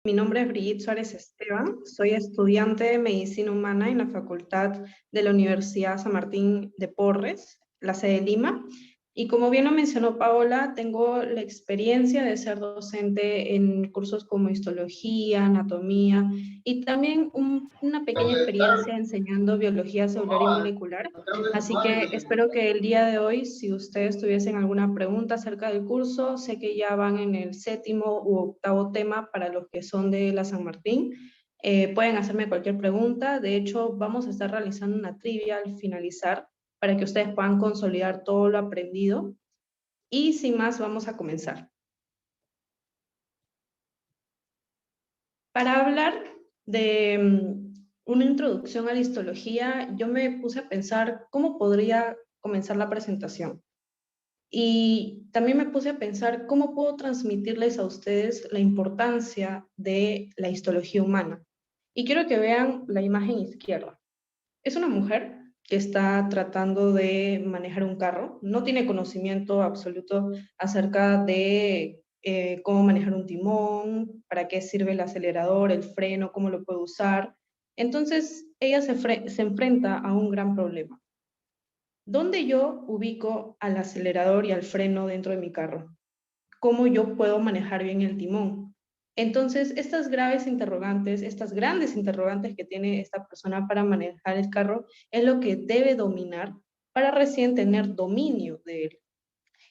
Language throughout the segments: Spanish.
Mi nombre es Brigitte Suárez Esteban, soy estudiante de Medicina Humana en la Facultad de la Universidad San Martín de Porres, la sede de Lima. Y como bien lo mencionó Paola, tengo la experiencia de ser docente en cursos como histología, anatomía y también una pequeña experiencia enseñando biología celular y molecular. Así que espero que el día de hoy, si ustedes tuviesen alguna pregunta acerca del curso, sé que ya van en el séptimo u octavo tema para los que son de la San Martín. Pueden hacerme cualquier pregunta. De hecho, vamos a estar realizando una trivia al finalizar para que ustedes puedan consolidar todo lo aprendido. Y sin más, vamos a comenzar. Para hablar de una introducción a la histología, yo me puse a pensar cómo podría comenzar la presentación. Y también me puse a pensar cómo puedo transmitirles a ustedes la importancia de la histología humana. Y quiero que vean la imagen izquierda. Es una mujer que está tratando de manejar un carro, no tiene conocimiento absoluto acerca de cómo manejar un timón, para qué sirve el acelerador, el freno, cómo lo puede usar. Entonces, ella se enfrenta a un gran problema. ¿Dónde yo ubico al acelerador y al freno dentro de mi carro? ¿Cómo yo puedo manejar bien el timón? Entonces, estas graves interrogantes, estas grandes interrogantes que tiene esta persona para manejar el carro, es lo que debe dominar para recién tener dominio de él.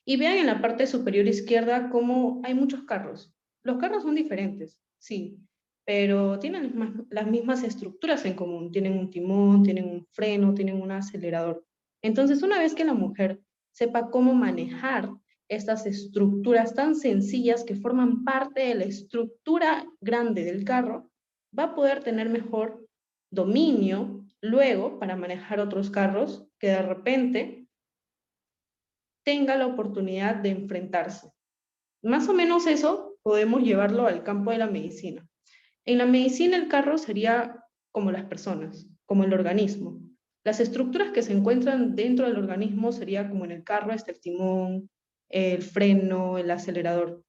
Y vean en la parte superior izquierda cómo hay muchos carros. Los carros son diferentes, sí, pero tienen las mismas estructuras en común. Tienen un timón, tienen un freno, tienen un acelerador. Entonces, una vez que la mujer sepa cómo manejar estas estructuras tan sencillas que forman parte de la estructura grande del carro, va a poder tener mejor dominio luego para manejar otros carros que de repente tenga la oportunidad de enfrentarse. Más o menos eso podemos llevarlo al campo de la medicina. En la medicina el carro sería como las personas, como el organismo. Las estructuras que se encuentran dentro del organismo sería como en el carro está el timón, el freno, el acelerador.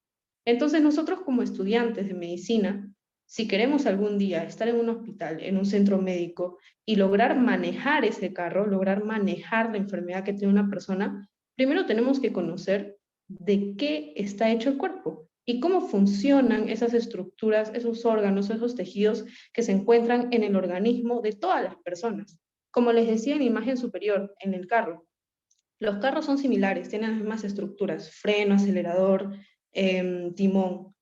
Entonces nosotros como estudiantes de medicina, si queremos algún día estar en un hospital, en un centro médico y lograr manejar ese carro, lograr manejar la enfermedad que tiene una persona, primero tenemos que conocer de qué está hecho el cuerpo y cómo funcionan esas estructuras, esos órganos, esos tejidos que se encuentran en el organismo de todas las personas. Como les decía en la imagen superior, en el carro, los carros son similares, tienen las mismas estructuras, freno, acelerador, timón,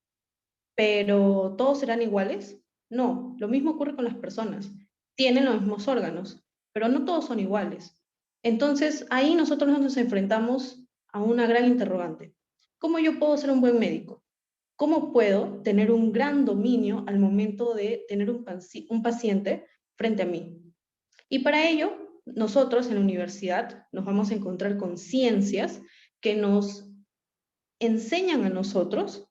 pero ¿todos serán iguales? No, lo mismo ocurre con las personas. Tienen los mismos órganos, pero no todos son iguales. Entonces, ahí nosotros nos enfrentamos a una gran interrogante. ¿Cómo yo puedo ser un buen médico? ¿Cómo puedo tener un gran dominio al momento de tener un paciente frente a mí? Y para ello, nosotros en la universidad nos vamos a encontrar con ciencias que nos enseñan a nosotros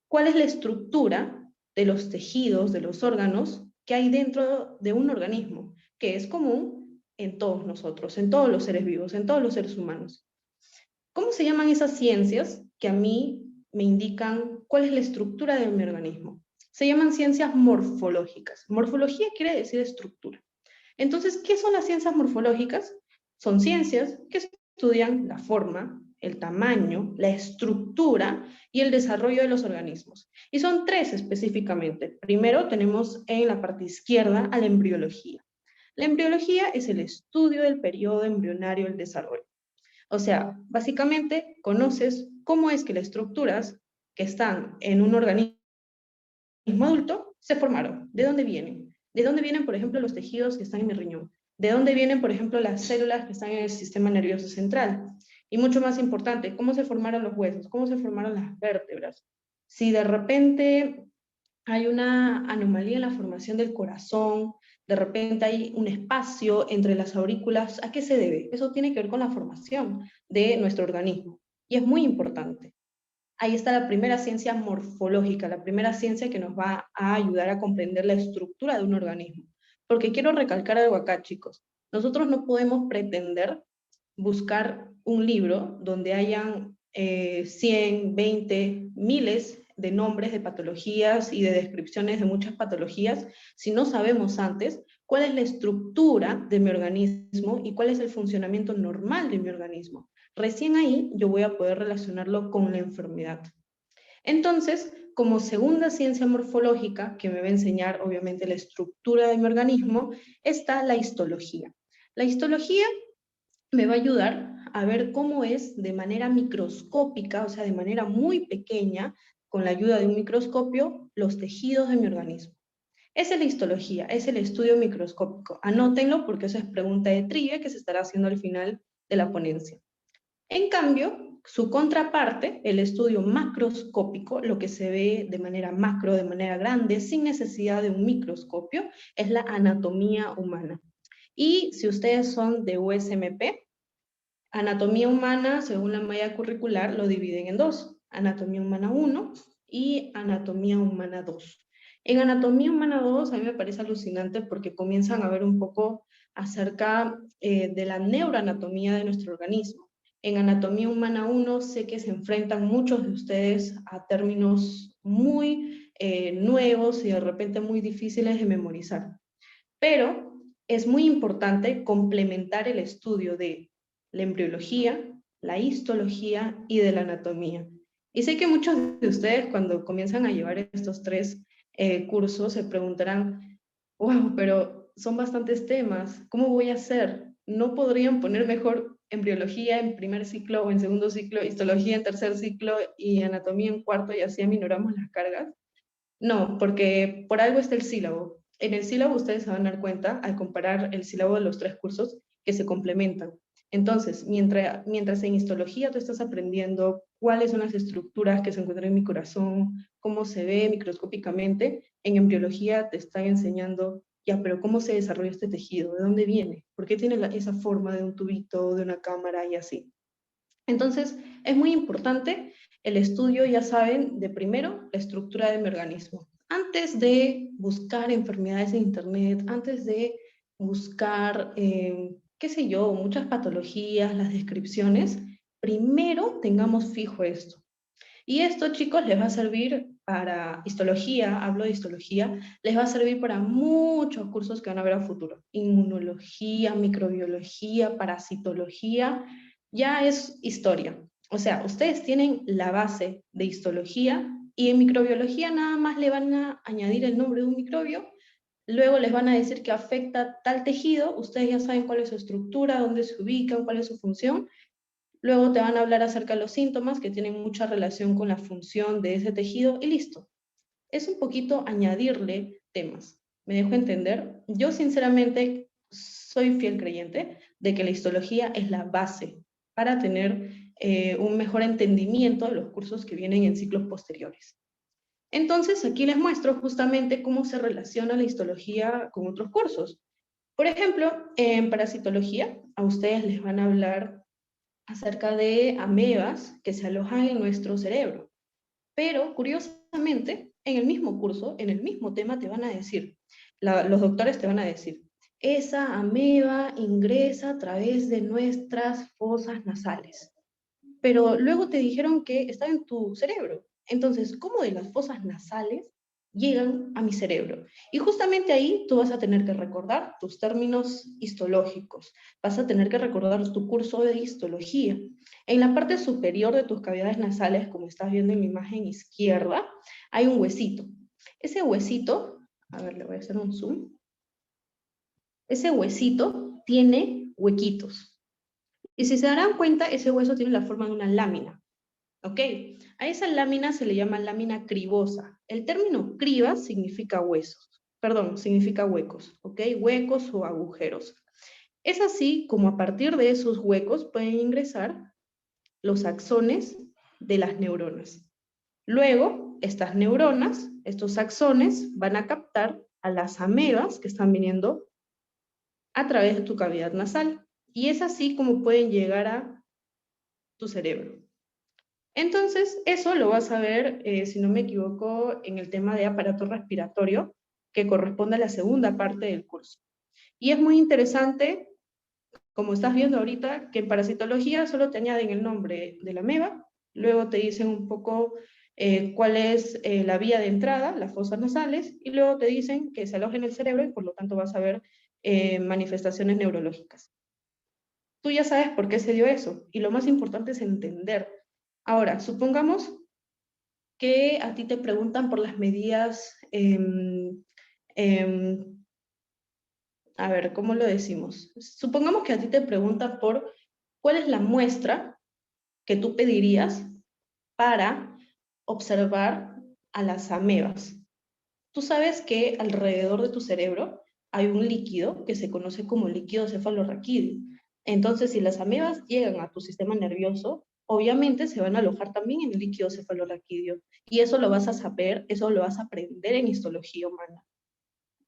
cuál es la estructura de los tejidos, de los órganos que hay dentro de un organismo, que es común en todos nosotros, en todos los seres vivos, en todos los seres humanos. ¿Cómo se llaman esas ciencias que a mí me indican cuál es la estructura de mi organismo? Se llaman ciencias morfológicas. Morfología quiere decir estructura. Entonces, ¿qué son las ciencias morfológicas? Son ciencias que estudian la forma, el tamaño, la estructura y el desarrollo de los organismos. Y son tres específicamente. Primero tenemos en la parte izquierda a la embriología. La embriología es el estudio del periodo embrionario del desarrollo. O sea, básicamente conoces cómo es que las estructuras que están en un organismo adulto se formaron, de dónde vienen. ¿De dónde vienen, por ejemplo, los tejidos que están en mi riñón? ¿De dónde vienen, por ejemplo, las células que están en el sistema nervioso central? Y mucho más importante, ¿cómo se formaron los huesos? ¿Cómo se formaron las vértebras? Si de repente hay una anomalía en la formación del corazón, de repente hay un espacio entre las aurículas, ¿a qué se debe? Eso tiene que ver con la formación de nuestro organismo y es muy importante. Ahí está la primera ciencia morfológica, la primera ciencia que nos va a ayudar a comprender la estructura de un organismo. Porque quiero recalcar algo acá, chicos. Nosotros no podemos pretender buscar un libro donde hayan 100, 20, miles de nombres de patologías y de descripciones de muchas patologías si no sabemos antes cuál es la estructura de mi organismo y cuál es el funcionamiento normal de mi organismo. Recién ahí yo voy a poder relacionarlo con la enfermedad. Entonces, como segunda ciencia morfológica, que me va a enseñar obviamente la estructura de mi organismo, está la histología. La histología me va a ayudar a ver cómo es de manera microscópica, o sea, de manera muy pequeña, con la ayuda de un microscopio, los tejidos de mi organismo. Esa es la histología, es el estudio microscópico. Anótenlo porque eso es pregunta de trivia que se estará haciendo al final de la ponencia. En cambio, su contraparte, el estudio macroscópico, lo que se ve de manera macro, de manera grande, sin necesidad de un microscopio, es la anatomía humana. Y si ustedes son de USMP, anatomía humana, según la malla curricular, lo dividen en dos, anatomía humana 1 y anatomía humana 2. En anatomía humana 2 a mí me parece alucinante porque comienzan a ver un poco acerca de la neuroanatomía de nuestro organismo. En anatomía humana 1 sé que se enfrentan muchos de ustedes a términos muy nuevos y de repente muy difíciles de memorizar. Pero es muy importante complementar el estudio de la embriología, la histología y de la anatomía. Y sé que muchos de ustedes cuando comienzan a llevar estos tres cursos se preguntarán, wow, pero son bastantes temas, ¿cómo voy a hacer? ¿No podrían poner mejor embriología en primer ciclo o en segundo ciclo, histología en tercer ciclo y anatomía en cuarto y así aminoramos las cargas? No, porque por algo está el sílabo. En el sílabo ustedes se van a dar cuenta, al comparar el sílabo de los tres cursos, que se complementan. Entonces, mientras en histología tú estás aprendiendo cuáles son las estructuras que se encuentran en mi corazón, cómo se ve microscópicamente, en embriología te están enseñando, ya, pero cómo se desarrolla este tejido, de dónde viene, por qué tiene esa forma de un tubito, de una cámara y así. Entonces, es muy importante el estudio, ya saben, de primero, la estructura de mi organismo. Antes de buscar enfermedades en internet, antes de buscar, qué sé yo, muchas patologías, las descripciones, primero tengamos fijo esto. Y esto, chicos, les va a servir para histología, hablo de histología, les va a servir para muchos cursos que van a ver a futuro. Inmunología, microbiología, parasitología, ya es historia. O sea, ustedes tienen la base de histología y en microbiología nada más le van a añadir el nombre de un microbio, luego les van a decir que afecta tal tejido, ustedes ya saben cuál es su estructura, dónde se ubican, cuál es su función, luego te van a hablar acerca de los síntomas que tienen mucha relación con la función de ese tejido y listo. Es un poquito añadirle temas. ¿Me dejo entender? Yo sinceramente soy fiel creyente de que la histología es la base para tener un mejor entendimiento de los cursos que vienen en ciclos posteriores. Entonces, aquí les muestro justamente cómo se relaciona la histología con otros cursos. Por ejemplo, en parasitología, a ustedes les van a hablar acerca de amebas que se alojan en nuestro cerebro. Pero, curiosamente, en el mismo curso, en el mismo tema, te van a decir, los doctores te van a decir, esa ameba ingresa a través de nuestras fosas nasales. Pero luego te dijeron que está en tu cerebro. Entonces, ¿cómo de las fosas nasales llegan a mi cerebro? Y justamente ahí tú vas a tener que recordar tus términos histológicos, vas a tener que recordar tu curso de histología. En la parte superior de tus cavidades nasales, como estás viendo en la imagen izquierda, hay un huesito. Ese huesito, a ver, le voy a hacer un zoom. Ese huesito tiene huequitos. Y si se darán cuenta, ese hueso tiene la forma de una lámina. ¿Ok? A esa lámina se le llama lámina cribosa. El término criba significa huesos, perdón, significa huecos, ¿ok? Huecos o agujeros. Es así como a partir de esos huecos pueden ingresar los axones de las neuronas. Luego, estas neuronas, estos axones, van a captar a las amebas que están viniendo a través de tu cavidad nasal. Y es así como pueden llegar a tu cerebro. Entonces, eso lo vas a ver, si no me equivoco, en el tema de aparato respiratorio, que corresponde a la segunda parte del curso. Y es muy interesante, como estás viendo ahorita, que en parasitología solo te añaden el nombre de la ameba, luego te dicen un poco cuál es la vía de entrada, las fosas nasales, y luego te dicen que se aloja en el cerebro y por lo tanto vas a ver manifestaciones neurológicas. Tú ya sabes por qué se dio eso, y lo más importante es entender. Ahora, supongamos que a ti te preguntan por las medidas, a ver, ¿cómo lo decimos? Supongamos que a ti te preguntan por cuál es la muestra que tú pedirías para observar a las amebas. Tú sabes que alrededor de tu cerebro hay un líquido que se conoce como líquido cefalorraquídeo. Entonces, si las amebas llegan a tu sistema nervioso, obviamente se van a alojar también en el líquido cefalorraquídeo. Y eso lo vas a saber, eso lo vas a aprender en histología humana.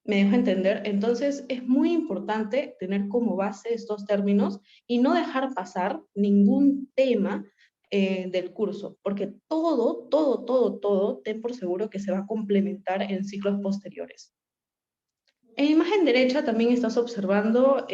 ¿Me dejo entender? Entonces, es muy importante tener como base estos términos y no dejar pasar ningún tema del curso, porque todo, ten por seguro que se va a complementar en ciclos posteriores. En imagen derecha también estás observando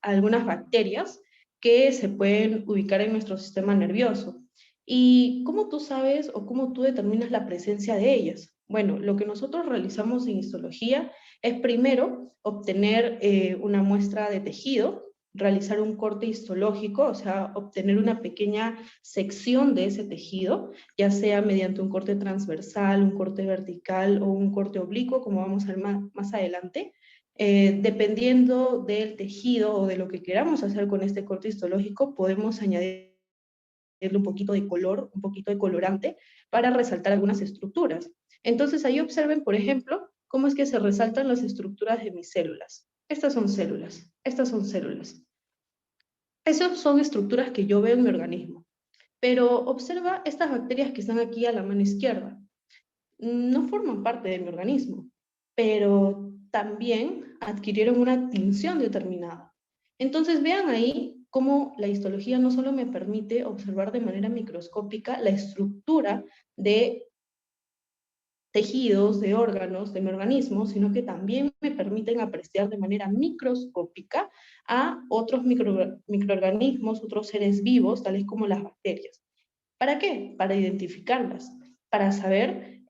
algunas bacterias que se pueden ubicar en nuestro sistema nervioso. ¿Y cómo tú sabes o cómo tú determinas la presencia de ellas? Bueno, lo que nosotros realizamos en histología es primero obtener una muestra de tejido, realizar un corte histológico, o sea, obtener una pequeña sección de ese tejido, ya sea mediante un corte transversal, un corte vertical o un corte oblicuo, como vamos a ver más adelante. Dependiendo del tejido o de lo que queramos hacer con este corte histológico, podemos añadirle un poquito de color, un poquito de colorante, para resaltar algunas estructuras. Entonces ahí observen, por ejemplo, cómo es que se resaltan las estructuras de mis células. Estas son células, estas son células. Esas son estructuras que yo veo en mi organismo. Pero observa estas bacterias que están aquí a la mano izquierda. No forman parte de mi organismo, pero también adquirieron una tinción determinada. Entonces vean ahí cómo la histología no solo me permite observar de manera microscópica la estructura de tejidos, de órganos, de mi organismo, sino que también me permiten apreciar de manera microscópica a otros microorganismos, otros seres vivos, tales como las bacterias. ¿Para qué? Para identificarlas, para saber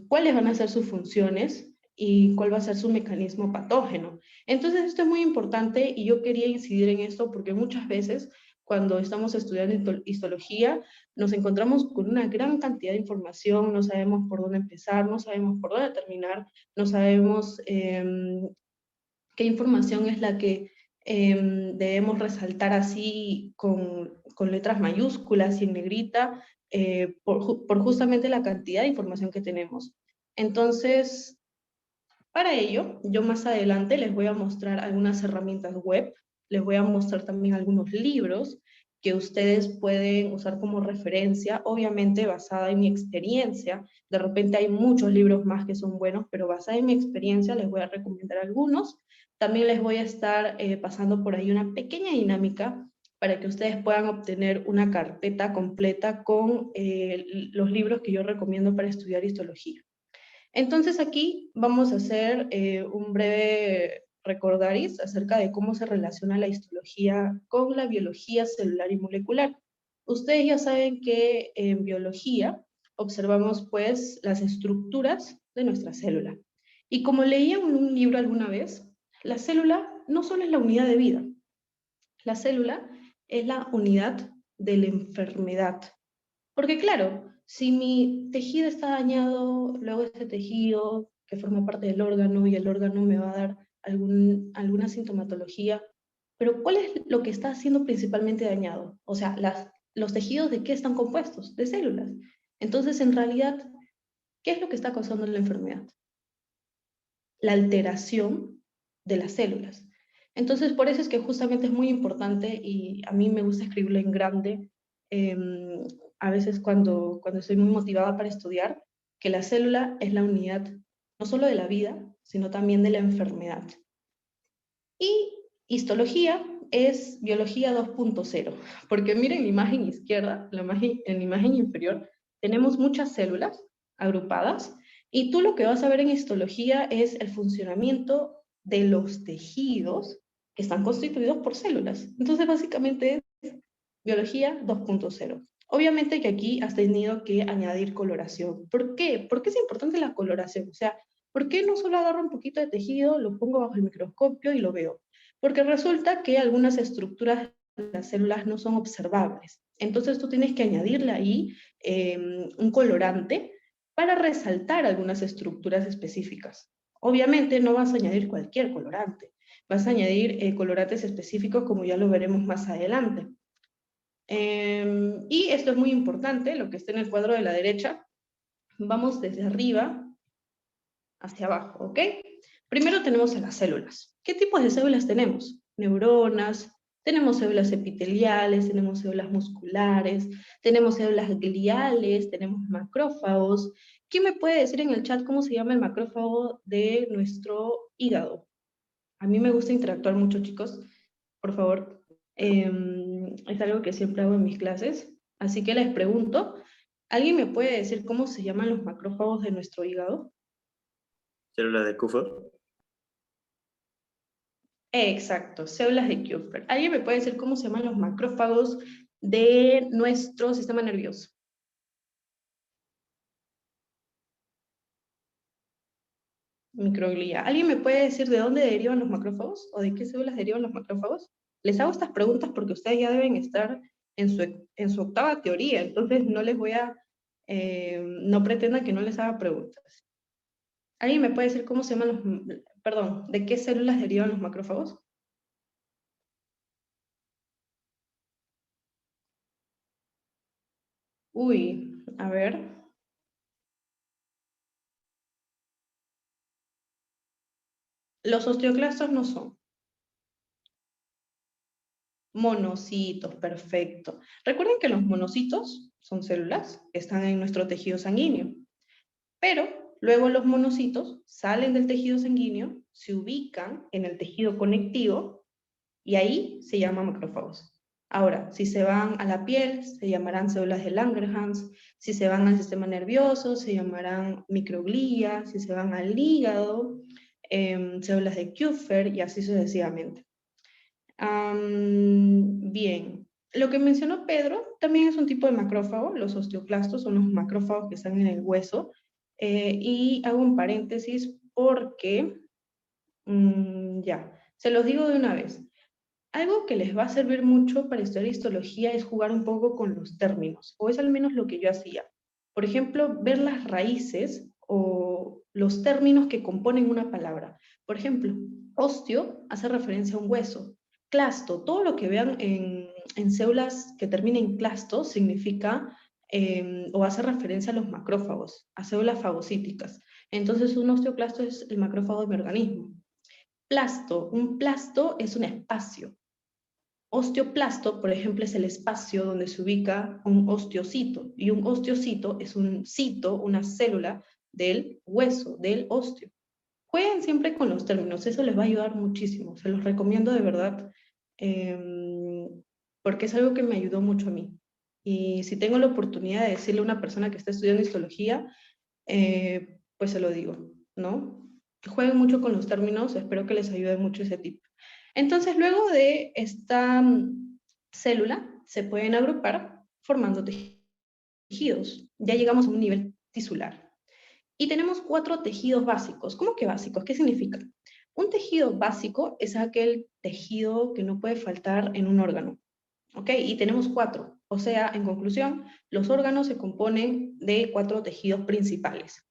cuáles van a ser sus funciones y cuál va a ser su mecanismo patógeno. Entonces esto es muy importante y yo quería incidir en esto porque muchas veces cuando estamos estudiando histología nos encontramos con una gran cantidad de información, no sabemos por dónde empezar, no sabemos por dónde terminar, no sabemos qué información es la que debemos resaltar así con letras mayúsculas y en negrita, por justamente la cantidad de información que tenemos. Entonces, para ello, yo más adelante les voy a mostrar algunas herramientas web, les voy a mostrar también algunos libros que ustedes pueden usar como referencia, obviamente basada en mi experiencia. De repente hay muchos libros más que son buenos, pero basada en mi experiencia les voy a recomendar algunos. También les voy a estar pasando por ahí una pequeña dinámica para que ustedes puedan obtener una carpeta completa con los libros que yo recomiendo para estudiar histología. Entonces aquí vamos a hacer un breve recordaris acerca de cómo se relaciona la histología con la biología celular y molecular. Ustedes ya saben que en biología observamos pues las estructuras de nuestra célula. Y como leía en un libro alguna vez, la célula no solo es la unidad de vida, la célula es la unidad de la enfermedad. Porque claro, si mi tejido está dañado, luego ese tejido que forma parte del órgano y el órgano me va a dar alguna sintomatología, pero ¿cuál es lo que está siendo principalmente dañado? O sea, los tejidos de qué están compuestos? De células. Entonces, en realidad, ¿qué es lo que está causando la enfermedad? La alteración de las células. Entonces, por eso es que justamente es muy importante y a mí me gusta escribirlo en grande, a veces cuando estoy muy motivada para estudiar, que la célula es la unidad no solo de la vida, sino también de la enfermedad. Y histología es biología 2.0, porque miren la imagen izquierda, en la imagen inferior, tenemos muchas células agrupadas, y tú lo que vas a ver en histología es el funcionamiento de los tejidos que están constituidos por células. Entonces, básicamente es biología 2.0. Obviamente que aquí has tenido que añadir coloración. ¿Por qué? ¿Por qué es importante la coloración? O sea, ¿por qué no solo agarro un poquito de tejido, lo pongo bajo el microscopio y lo veo? Porque resulta que algunas estructuras de las células no son observables. Entonces tú tienes que añadirle ahí un colorante para resaltar algunas estructuras específicas. Obviamente no vas a añadir cualquier colorante, vas a añadir colorantes específicos como ya lo veremos más adelante. Y esto es muy importante, lo que está en el cuadro de la derecha. Vamos desde arriba hacia abajo, ¿ok? Primero tenemos a las células. ¿Qué tipos de células tenemos? Neuronas, tenemos células epiteliales, tenemos células musculares, tenemos células gliales, tenemos macrófagos. ¿Quién me puede decir en el chat cómo se llama el macrófago de nuestro hígado? A mí me gusta interactuar mucho, chicos. Por favor, es algo que siempre hago en mis clases. Así que les pregunto, ¿alguien me puede decir cómo se llaman los macrófagos de nuestro hígado? Célula de Kupffer. Exacto, células de Kupffer. ¿Alguien me puede decir cómo se llaman los macrófagos de nuestro sistema nervioso? Microglia. ¿Alguien me puede decir de dónde derivan los macrófagos o de qué células derivan los macrófagos? Les hago estas preguntas porque ustedes ya deben estar en su octava teoría, entonces no les voy a, no pretendan que no les haga preguntas. ¿Alguien me puede decir cómo se llaman los, perdón, de qué células derivan los macrófagos? Uy, a ver. Los osteoclastos no son. Monocitos, perfecto. Recuerden que los monocitos son células que están en nuestro tejido sanguíneo, pero luego los monocitos salen del tejido sanguíneo, se ubican en el tejido conectivo y ahí se llaman macrófagos. Ahora, si se van a la piel, se llamarán células de Langerhans, si se van al sistema nervioso, se llamarán microglía, si se van al hígado, células de Kupffer y así sucesivamente. Bien, lo que mencionó Pedro también es un tipo de macrófago, los osteoclastos son los macrófagos que están en el hueso, y hago un paréntesis porque, ya, se los digo de una vez. Algo que les va a servir mucho para estudiar histología es jugar un poco con los términos, o es al menos lo que yo hacía. Por ejemplo, ver las raíces o los términos que componen una palabra. Por ejemplo, osteo hace referencia a un hueso. Clasto, todo lo que vean en células que terminen en clasto significa o hace referencia a los macrófagos, a células fagocíticas. Entonces, un osteoclasto es el macrófago de mi organismo. Plasto, un plasto es un espacio. Osteoplasto, por ejemplo, es el espacio donde se ubica un osteocito, y un osteocito es un cito, una célula del hueso, del osteo. Jueguen siempre con los términos, eso les va a ayudar muchísimo, se los recomiendo de verdad, porque es algo que me ayudó mucho a mí. Y si tengo la oportunidad de decirle a una persona que está estudiando histología, pues se lo digo, ¿no? Jueguen mucho con los términos, espero que les ayude mucho ese tip. Entonces, luego de esta célula, se pueden agrupar formando tejidos. Ya llegamos a un nivel tisular. Y tenemos 4 tejidos básicos. ¿Cómo que básicos? ¿Qué significa? Un tejido básico es aquel tejido que no puede faltar en un órgano. ¿Ok? Y tenemos 4. O sea, en conclusión, los órganos se componen de 4 tejidos principales.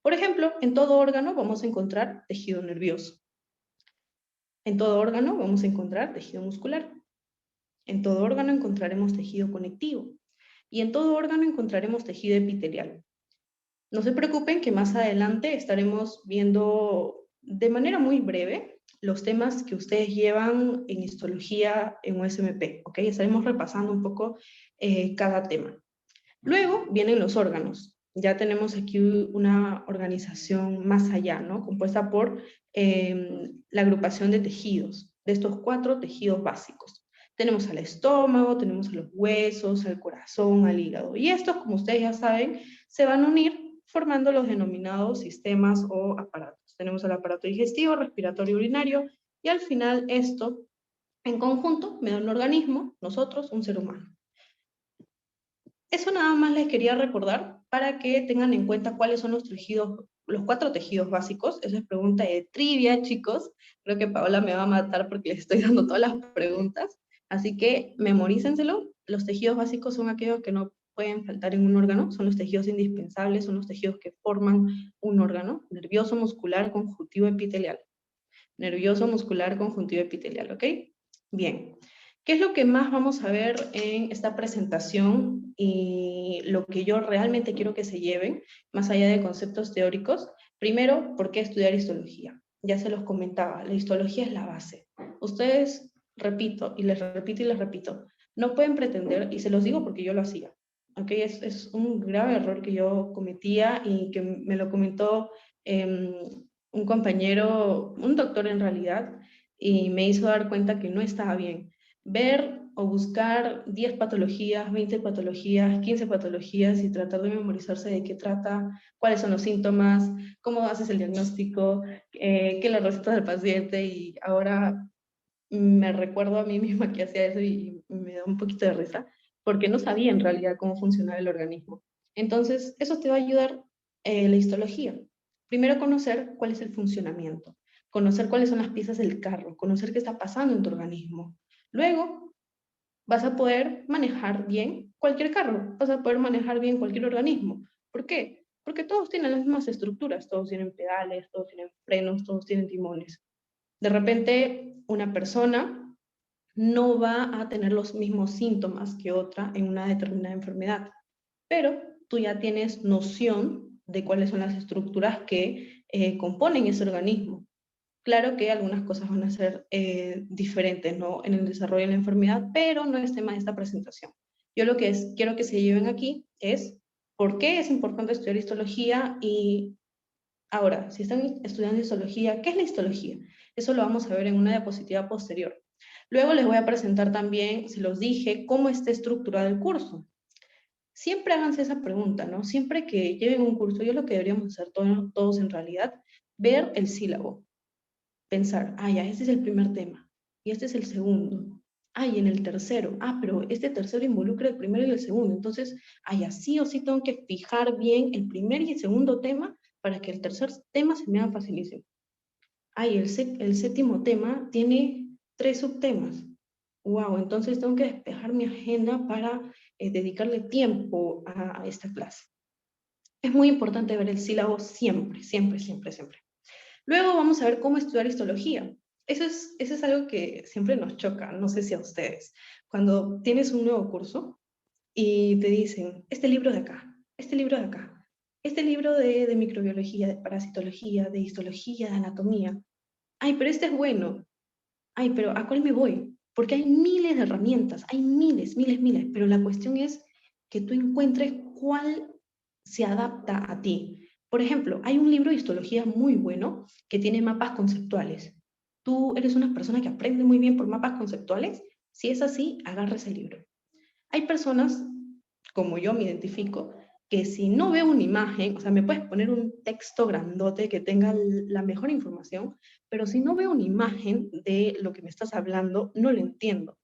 Por ejemplo, en todo órgano vamos a encontrar tejido nervioso. En todo órgano vamos a encontrar tejido muscular. En todo órgano encontraremos tejido conectivo. Y en todo órgano encontraremos tejido epitelial. No se preocupen que más adelante estaremos viendo de manera muy breve los temas que ustedes llevan en histología en USMP, ¿ok? Estaremos repasando un poco cada tema. Luego vienen los órganos. Ya tenemos aquí una organización más allá, ¿no? Compuesta por la agrupación de tejidos, de estos 4 tejidos básicos. Tenemos al estómago, tenemos a los huesos, al corazón, al hígado. Y estos, como ustedes ya saben, se van a unir formando los denominados sistemas o aparatos. Tenemos el aparato digestivo, respiratorio, urinario, y al final esto, en conjunto, me da un organismo, nosotros, un ser humano. Eso nada más les quería recordar para que tengan en cuenta cuáles son los tejidos, los 4 tejidos básicos. Esa es pregunta de trivia, chicos. Creo que Paola me va a matar porque les estoy dando todas las preguntas. Así que memorícenselo. Los tejidos básicos son aquellos que no pueden faltar en un órgano, son los tejidos indispensables, son los tejidos que forman un órgano: nervioso, muscular, conjuntivo, epitelial. Nervioso, muscular, conjuntivo, epitelial, ¿ok? Bien. ¿Qué es lo que más vamos a ver en esta presentación y lo que yo realmente quiero que se lleven, más allá de conceptos teóricos? Primero, ¿por qué estudiar histología? Ya se los comentaba, la histología es la base. Ustedes, repito, y les repito y les repito, no pueden pretender, y se los digo porque yo lo hacía, ¿ok? Es un grave error que yo cometía y que me lo comentó un compañero, un doctor en realidad, y me hizo dar cuenta que no estaba bien. Ver o buscar 10 patologías, 20 patologías, 15 patologías y tratar de memorizarse de qué trata, cuáles son los síntomas, cómo haces el diagnóstico, qué le recetas al paciente, y ahora me recuerdo a mí misma que hacía eso y me da un poquito de risa, porque no sabía en realidad cómo funcionaba el organismo. Entonces, eso te va a ayudar la histología. Primero, conocer cuál es el funcionamiento, conocer cuáles son las piezas del carro, conocer qué está pasando en tu organismo. Luego, vas a poder manejar bien cualquier carro, vas a poder manejar bien cualquier organismo. ¿Por qué? Porque todos tienen las mismas estructuras, todos tienen pedales, todos tienen frenos, todos tienen timones. De repente, una persona no va a tener los mismos síntomas que otra en una determinada enfermedad, pero tú ya tienes noción de cuáles son las estructuras que componen ese organismo. Claro que algunas cosas van a ser diferentes, ¿no?, en el desarrollo de la enfermedad, pero no es tema de esta presentación. Yo lo que quiero que se lleven aquí es por qué es importante estudiar histología. Y ahora, si están estudiando histología, ¿qué es la histología? Eso lo vamos a ver en una diapositiva posterior. Luego les voy a presentar también, se los dije, cómo está estructurado el curso. Siempre háganse esa pregunta, ¿no? Siempre que lleven un curso, yo lo que deberíamos hacer todos en realidad, ver el sílabo. Pensar, ya, este es el primer tema, y este es el segundo. Y en el tercero, pero este tercero involucra el primero y el segundo. Entonces, ya, sí o sí tengo que fijar bien el primer y el segundo tema para que el tercer tema se me haga facilísimo. El séptimo tema tiene 3 subtemas. Wow, entonces tengo que despejar mi agenda para dedicarle tiempo a esta clase. Es muy importante ver el sílabo siempre, siempre, siempre, siempre. Luego vamos a ver cómo estudiar histología. Eso es algo que siempre nos choca, no sé si a ustedes. Cuando tienes un nuevo curso y te dicen, este libro de acá, este libro de acá, este libro de microbiología, de parasitología, de histología, de anatomía. Pero este es bueno. Pero ¿a cuál me voy? Porque hay miles de herramientas, hay miles, miles, miles, pero la cuestión es que tú encuentres cuál se adapta a ti. Por ejemplo, hay un libro de histología muy bueno que tiene mapas conceptuales. ¿Tú eres una persona que aprende muy bien por mapas conceptuales? Si es así, agarra ese libro. Hay personas, como yo me identifico, que si no veo una imagen, o sea, me puedes poner un texto grandote que tenga la mejor información, pero si no veo una imagen de lo que me estás hablando, no lo entiendo.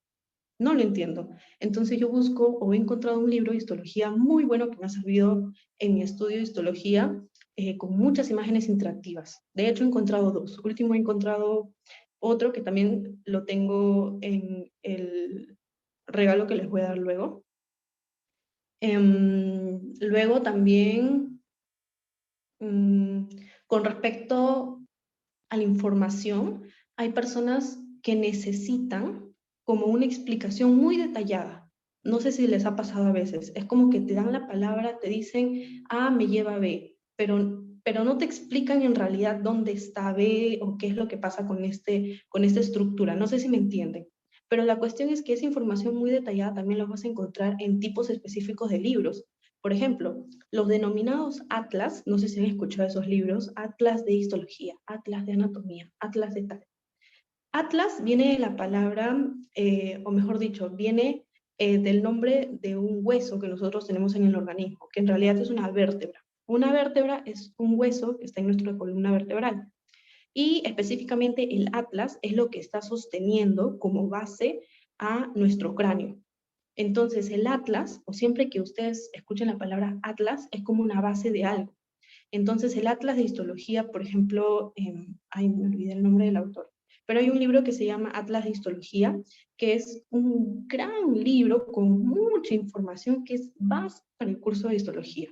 No lo entiendo. Entonces yo busco o he encontrado un libro de histología muy bueno que me ha servido en mi estudio de histología, con muchas imágenes interactivas. De hecho, he encontrado 2. Último, he encontrado otro que también lo tengo en el regalo que les voy a dar luego. Luego también, con respecto a la información, hay personas que necesitan como una explicación muy detallada. No sé si les ha pasado a veces. Es como que te dan la palabra, te dicen A me lleva a B, pero no te explican en realidad dónde está B o qué es lo que pasa con esta estructura. No sé si me entienden. Pero la cuestión es que esa información muy detallada también la vas a encontrar en tipos específicos de libros. Por ejemplo, los denominados atlas, no sé si han escuchado esos libros: atlas de histología, atlas de anatomía, atlas de tal. Atlas viene de la palabra, o mejor dicho, viene del nombre de un hueso que nosotros tenemos en el organismo, que en realidad es una vértebra. Una vértebra es un hueso que está en nuestra columna vertebral. Y específicamente el atlas es lo que está sosteniendo como base a nuestro cráneo. Entonces el atlas, o siempre que ustedes escuchen la palabra atlas, es como una base de algo. Entonces el atlas de histología, por ejemplo, ay, me olvidé el nombre del autor, pero hay un libro que se llama Atlas de Histología, que es un gran libro con mucha información que es básica para el curso de histología.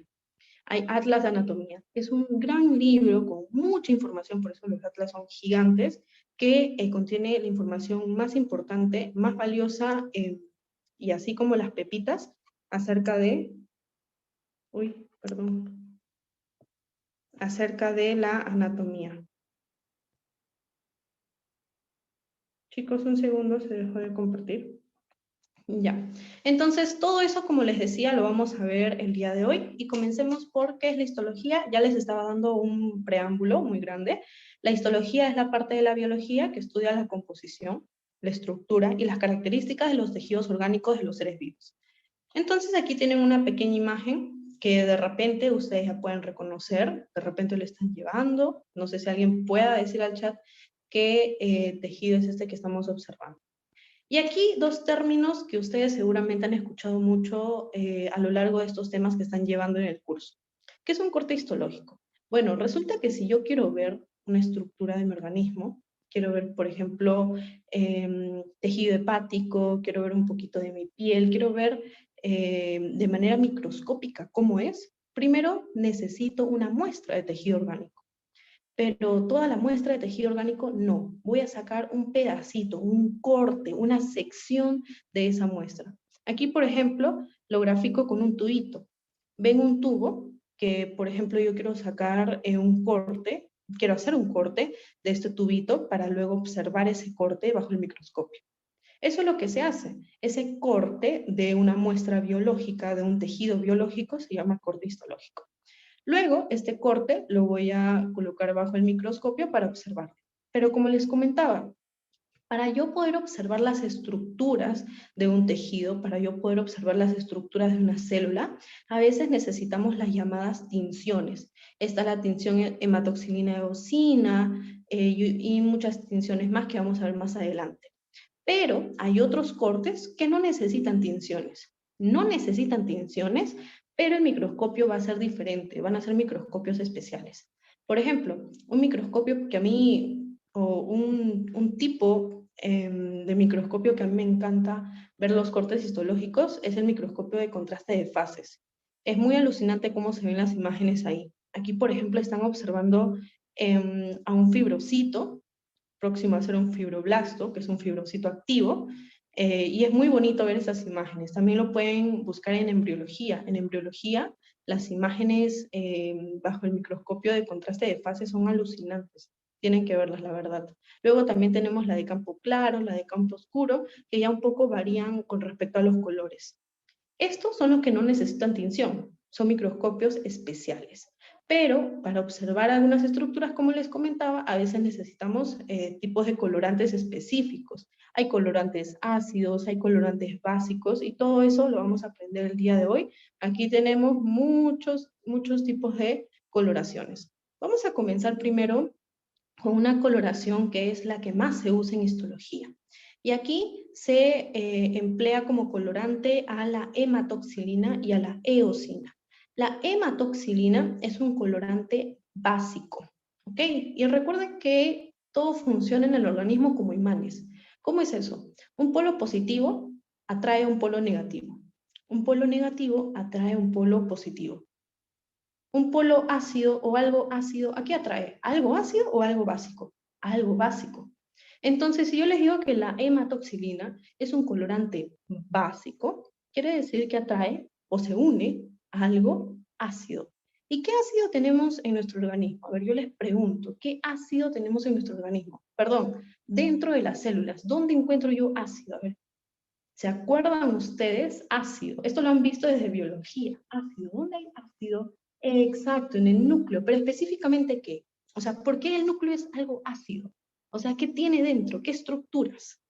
Hay Atlas de Anatomía, es un gran libro con mucha información, por eso los atlas son gigantes, que contiene la información más importante, más valiosa, y así como las pepitas, acerca de, uy, perdón, acerca de la anatomía. Chicos, un segundo, se dejó de compartir. Ya, entonces todo eso, como les decía, lo vamos a ver el día de hoy y comencemos por qué es la histología. Ya les estaba dando un preámbulo muy grande. La histología es la parte de la biología que estudia la composición, la estructura y las características de los tejidos orgánicos de los seres vivos. Entonces aquí tienen una pequeña imagen que de repente ustedes ya pueden reconocer, de repente lo están llevando, no sé si alguien pueda decir al chat qué tejido es este que estamos observando. Y aquí dos términos que ustedes seguramente han escuchado mucho a lo largo de estos temas que están llevando en el curso. ¿Qué es un corte histológico? Bueno, resulta que si yo quiero ver una estructura de mi organismo, quiero ver, por ejemplo, tejido hepático, quiero ver un poquito de mi piel, quiero ver de manera microscópica cómo es, primero necesito una muestra de tejido orgánico. Pero toda la muestra de tejido orgánico no. Voy a sacar un pedacito, un corte, una sección de esa muestra. Aquí, por ejemplo, lo grafico con un tubito. Ven un tubo que, por ejemplo, yo quiero sacar un corte, quiero hacer un corte de este tubito para luego observar ese corte bajo el microscopio. Eso es lo que se hace. Ese corte de una muestra biológica, de un tejido biológico, se llama corte histológico. Luego, este corte lo voy a colocar bajo el microscopio para observar. Pero como les comentaba, para yo poder observar las estructuras de un tejido, para yo poder observar las estructuras de una célula, a veces necesitamos las llamadas tinciones. Está la tinción hematoxilina eosina y muchas tinciones más que vamos a ver más adelante. Pero hay otros cortes que no necesitan tinciones. No necesitan tinciones, pero el microscopio va a ser diferente, van a ser microscopios especiales. Por ejemplo, un microscopio que a mí, o un tipo de microscopio que a mí me encanta ver los cortes histológicos, es el microscopio de contraste de fases. Es muy alucinante cómo se ven las imágenes ahí. Aquí, por ejemplo, están observando a un fibrocito próximo a ser un fibroblasto, que es un fibrocito activo, y es muy bonito ver esas imágenes. También lo pueden buscar en embriología. En embriología, las imágenes bajo el microscopio de contraste de fases son alucinantes. Tienen que verlas, la verdad. Luego también tenemos la de campo claro, la de campo oscuro, que ya un poco varían con respecto a los colores. Estos son los que no necesitan tinción, son microscopios especiales. Pero para observar algunas estructuras, como les comentaba, a veces necesitamos tipos de colorantes específicos. Hay colorantes ácidos, hay colorantes básicos, y todo eso lo vamos a aprender el día de hoy. Aquí tenemos muchos tipos de coloraciones. Vamos a comenzar primero con una coloración que es la que más se usa en histología. Y aquí se emplea como colorante a la hematoxilina y a la eosina. La hematoxilina es un colorante básico, ¿ok? Y recuerden que todo funciona en el organismo como imanes. ¿Cómo es eso? Un polo positivo atrae a un polo negativo. Un polo negativo atrae a un polo positivo. Un polo ácido o algo ácido, ¿a qué atrae? ¿Algo ácido o algo básico? Algo básico. Entonces, si yo les digo que la hematoxilina es un colorante básico, quiere decir que atrae o se une a algo ácido. ¿Y qué ácido tenemos en nuestro organismo? A ver, yo les pregunto, ¿qué ácido tenemos en nuestro organismo? Perdón, dentro de las células, ¿dónde encuentro yo ácido? A ver, ¿se acuerdan ustedes? Ácido. Esto lo han visto desde biología. Ácido. ¿Dónde hay ácido? Exacto, en el núcleo. Pero específicamente, ¿qué? O sea, ¿por qué el núcleo es algo ácido? O sea, ¿qué tiene dentro? ¿Qué estructuras?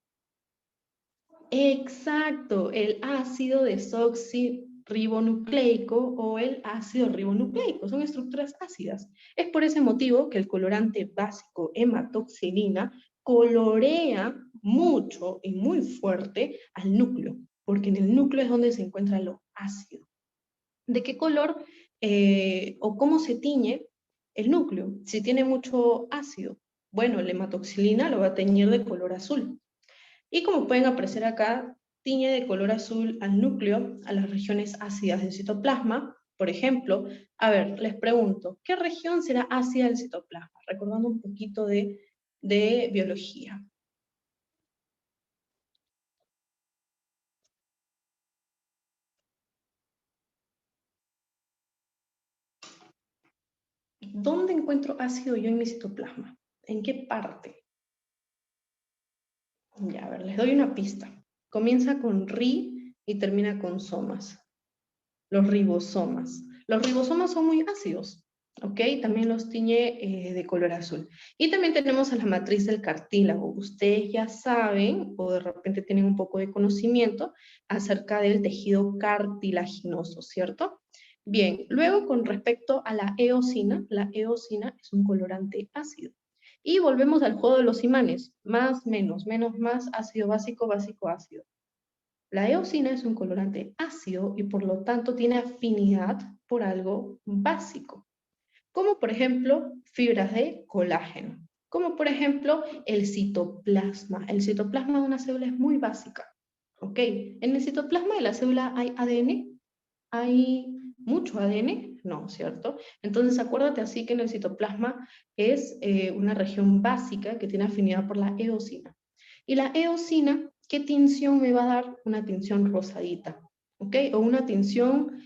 Exacto, el ácido desoxirribonucleico o el ácido ribonucleico. Son estructuras ácidas. Es por ese motivo que el colorante básico hematoxilina colorea mucho y muy fuerte al núcleo. porque en el núcleo es donde se encuentra lo ácido. ¿De qué color o cómo se tiñe el núcleo? Si tiene mucho ácido, bueno, la hematoxilina lo va a teñir de color azul. Y como pueden apreciar acá, tiñe de color azul al núcleo, a las regiones ácidas del citoplasma. Por ejemplo, a ver, les pregunto, ¿qué región será ácida del citoplasma? Recordando un poquito de biología. ¿Dónde encuentro ácido yo en mi citoplasma? ¿En qué parte? Ya, a ver, les doy una pista. Comienza con ri y termina con somas. Los ribosomas. Los ribosomas son muy ácidos, ¿ok? También los tiñe de color azul. Y también tenemos a la matriz del cartílago. Ustedes ya saben, o de repente tienen un poco de conocimiento, acerca del tejido cartilaginoso, ¿cierto? Bien, luego con respecto a la eosina es un colorante ácido. Y volvemos al juego de los imanes, más, menos, más, ácido básico, básico, ácido. La eosina es un colorante ácido y por lo tanto tiene afinidad por algo básico, como por ejemplo fibras de colágeno, como por ejemplo el citoplasma. El citoplasma de una célula es muy básica, ¿ok? En el citoplasma de la célula hay ADN, hay mucho ADN, no, ¿cierto? Entonces acuérdate así que en el citoplasma es una región básica que tiene afinidad por la eosina. Y la eosina, ¿qué tinción me va a dar? Una tinción rosadita, ¿ok? O una tinción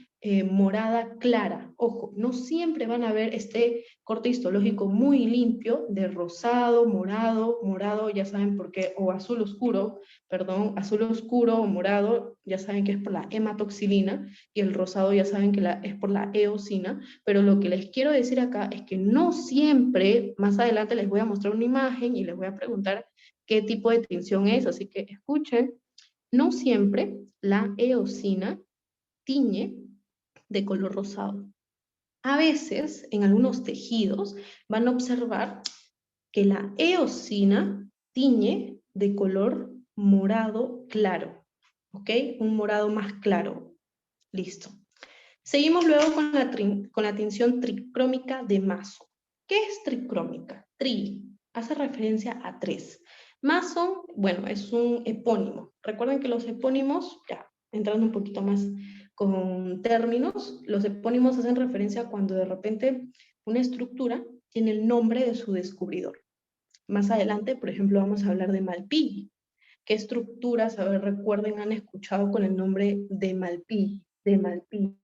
morada clara. Ojo, no siempre van a ver este corte histológico muy limpio de rosado, morado, ya saben por qué, o azul oscuro, perdón, azul oscuro o morado, ya saben que es por la hematoxilina, y el rosado ya saben que es por la eosina, pero lo que les quiero decir acá es que no siempre, más adelante les voy a mostrar una imagen y les voy a preguntar qué tipo de tinción es, así que escuchen, no siempre la eosina tiñe de color rosado. A veces, en algunos tejidos, van a observar que la eosina tiñe de color morado claro, ¿ok? Un morado más claro. Listo. Seguimos luego con la tinción tricrómica de Mason. ¿Qué es tricrómica? Tri hace referencia a tres. Mason, bueno, es un epónimo. Recuerden que los epónimos, ya entrando un poquito más con términos, los epónimos hacen referencia a cuando de repente una estructura tiene el nombre de su descubridor. Más adelante, por ejemplo, vamos a hablar de Malpighi. ¿Qué estructuras, a ver, recuerden, han escuchado con el nombre de Malpighi? De Malpighi.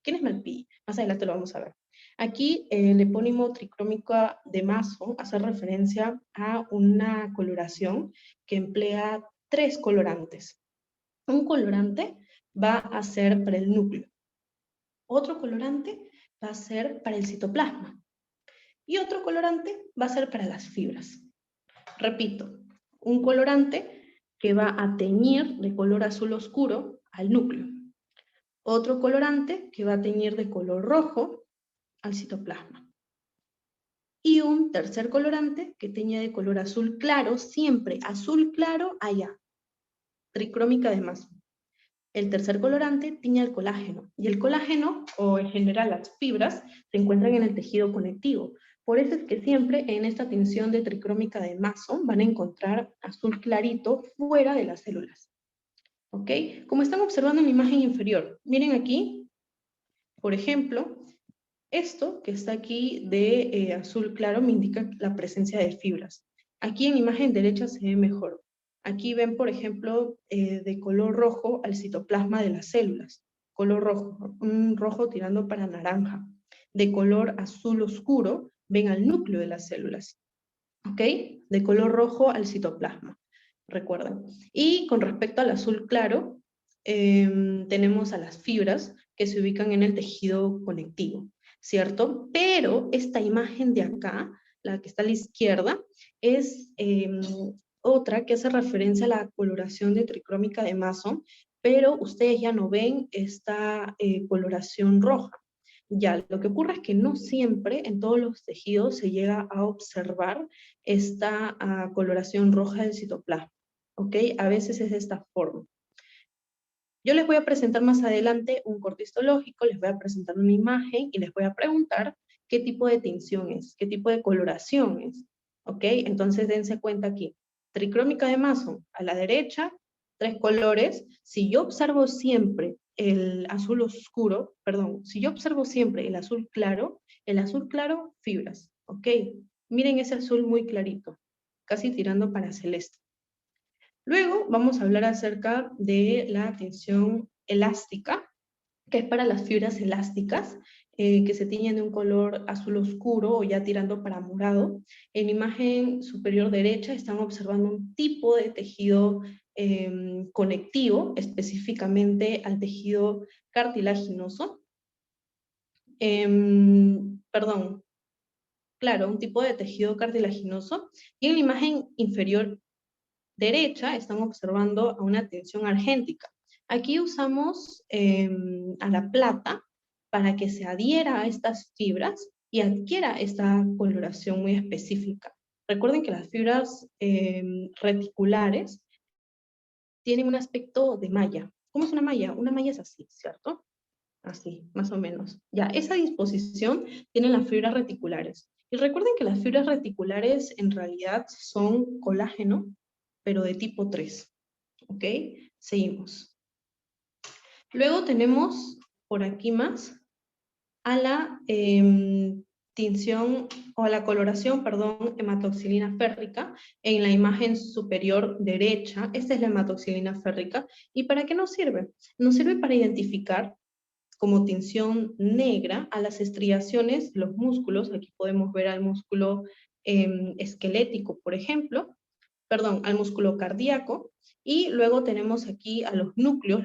¿Quién es Malpighi? Más adelante lo vamos a ver. Aquí el epónimo tricrómica de Mason hace referencia a una coloración que emplea tres colorantes. Un colorante va a ser para el núcleo. Otro colorante va a ser para el citoplasma. Y otro colorante va a ser para las fibras. Repito, un colorante que va a teñir de color azul oscuro al núcleo. Otro colorante que va a teñir de color rojo al citoplasma. Y un tercer colorante que teñe de color azul claro, siempre azul claro allá. Tricrómica de Mason. El tercer colorante tiñe el colágeno. Y el colágeno, o en general las fibras, se encuentran en el tejido conectivo. Por eso es que siempre en esta tinción de tricrómica de Mason van a encontrar azul clarito fuera de las células. ¿Ok? Como están observando en la imagen inferior, miren aquí, por ejemplo, esto que está aquí de azul claro me indica la presencia de fibras. Aquí en la imagen derecha se ve mejor. Aquí ven, por ejemplo, de color rojo al citoplasma de las células. Color rojo, un rojo tirando para naranja. De color azul oscuro, ven al núcleo de las células. ¿Ok? De color rojo al citoplasma. Recuerden. Y con respecto al azul claro, tenemos a las fibras que se ubican en el tejido conectivo, ¿cierto? Pero esta imagen de acá, la que está a la izquierda, es otra que hace referencia a la coloración de tricrómica de Mason, pero ustedes ya no ven esta coloración roja. Ya, lo que ocurre es que no siempre en todos los tejidos se llega a observar esta coloración roja del citoplasma, ¿ok? A veces es de esta forma. Yo les voy a presentar más adelante un corte histológico, les voy a presentar una imagen y les voy a preguntar qué tipo de tinción es, qué tipo de coloración es, ¿ok? Entonces dense cuenta aquí, tricrómica de Mason, a la derecha, 3 colores. Si yo observo siempre el azul oscuro, perdón, si yo observo siempre el azul claro, fibras, ¿ok? Miren ese azul muy clarito, casi tirando para celeste. Luego vamos a hablar acerca de la tinción elástica, que es para las fibras elásticas, que se tiñen de un color azul oscuro o ya tirando para morado. En la imagen superior derecha están observando un tipo de tejido conectivo, específicamente al tejido cartilaginoso. Perdón, claro, un tipo de tejido cartilaginoso. Y en la imagen inferior derecha están observando a una tinción argéntica. Aquí usamos a la plata para que se adhiera a estas fibras y adquiera esta coloración muy específica. Recuerden que las fibras reticulares tienen un aspecto de malla. ¿Cómo es una malla? Una malla es así, ¿cierto? Así, más o menos. Ya, esa disposición tienen las fibras reticulares. Y recuerden que las fibras reticulares en realidad son colágeno, pero de tipo 3. ¿Ok? Seguimos. Luego tenemos por aquí más a la tinción o a la coloración, perdón, hematoxilina férrica en la imagen superior derecha. Esta es la hematoxilina férrica. ¿Y para qué nos sirve? Nos sirve para identificar como tinción negra a las estriaciones de los músculos. Aquí podemos ver al músculo esquelético, por ejemplo, perdón, al músculo cardíaco, y luego tenemos aquí a los núcleos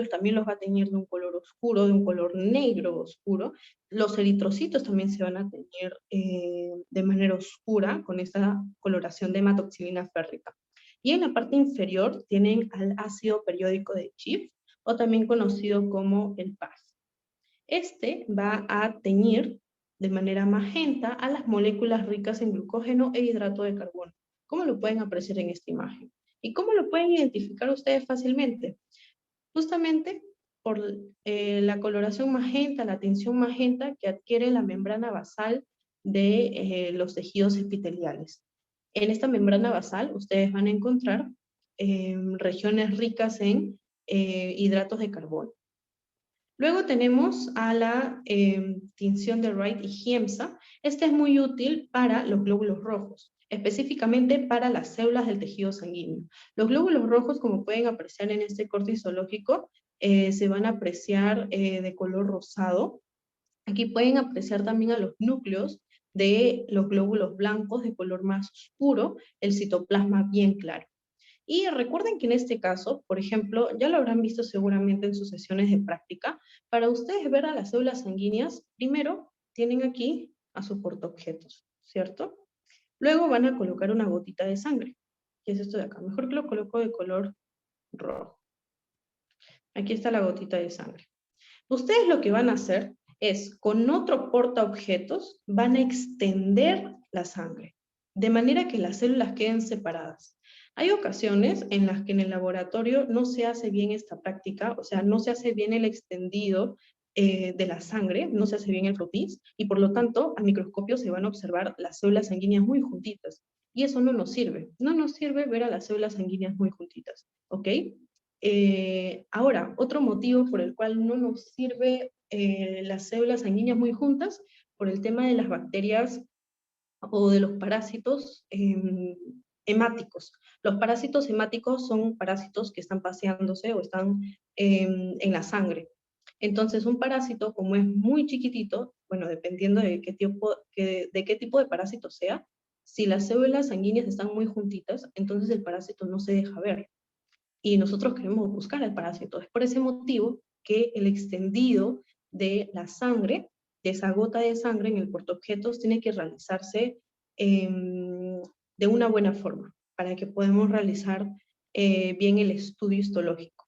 también los va a teñir de un color oscuro, de un color negro oscuro. Los eritrocitos también se van a teñir de manera oscura con esta coloración de hematoxilina férrica. Y en la parte inferior tienen al ácido periódico de Schiff, o también conocido como el PAS. Este va a teñir de manera magenta a las moléculas ricas en glucógeno e hidrato de carbono. ¿Cómo lo pueden apreciar en esta imagen? ¿Y cómo lo pueden identificar ustedes fácilmente? Justamente por la coloración magenta, la tinción magenta que adquiere la membrana basal de los tejidos epiteliales. En esta membrana basal ustedes van a encontrar regiones ricas en hidratos de carbono. Luego tenemos a la tinción de Wright y Giemsa. Esta es muy útil para los glóbulos rojos, específicamente para las células del tejido sanguíneo. Los glóbulos rojos, como pueden apreciar en este corte histológico, se van a apreciar de color rosado. Aquí pueden apreciar también a los núcleos de los glóbulos blancos de color más oscuro, el citoplasma bien claro. Y recuerden que en este caso, por ejemplo, ya lo habrán visto seguramente en sus sesiones de práctica, para ustedes ver a las células sanguíneas, primero tienen aquí a su portaobjetos, ¿cierto? Luego van a colocar una gotita de sangre, que es esto de acá. Mejor que lo coloco de color rojo. Aquí está la gotita de sangre. Ustedes lo que van a hacer es, con otro portaobjetos, van a extender la sangre, de manera que las células queden separadas. Hay ocasiones en las que en el laboratorio no se hace bien esta práctica, o sea, no se hace bien el extendido de la sangre, no se hace bien el flotis, y por lo tanto, al microscopio se van a observar las células sanguíneas muy juntitas. Y eso no nos sirve. No nos sirve ver a las células sanguíneas muy juntitas, ¿ok? Ahora, otro motivo por el cual no nos sirve las células sanguíneas muy juntas, por el tema de las bacterias o de los parásitos hemáticos. Los parásitos hemáticos son parásitos que están paseándose o están en la sangre. Entonces, un parásito, como es muy chiquitito, bueno, dependiendo de qué tipo de parásito sea, si las células sanguíneas están muy juntitas, entonces el parásito no se deja ver. Y nosotros queremos buscar al parásito. Es por ese motivo que el extendido de la sangre, de esa gota de sangre en el portaobjetos, tiene que realizarse de una buena forma, para que podamos realizar bien el estudio histológico.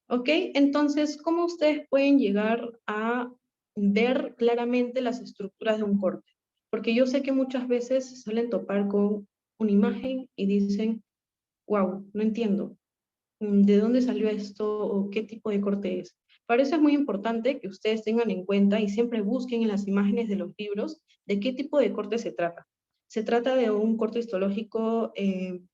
¿Ok? Entonces, ¿cómo ustedes pueden llegar a ver claramente las estructuras de un corte? Porque yo sé que muchas veces se suelen topar con una imagen y dicen, wow, no entiendo. de dónde salió esto o qué tipo de corte es. Para eso es muy importante que ustedes tengan en cuenta y siempre busquen en las imágenes de los libros de qué tipo de corte se trata. Se trata de un corte histológico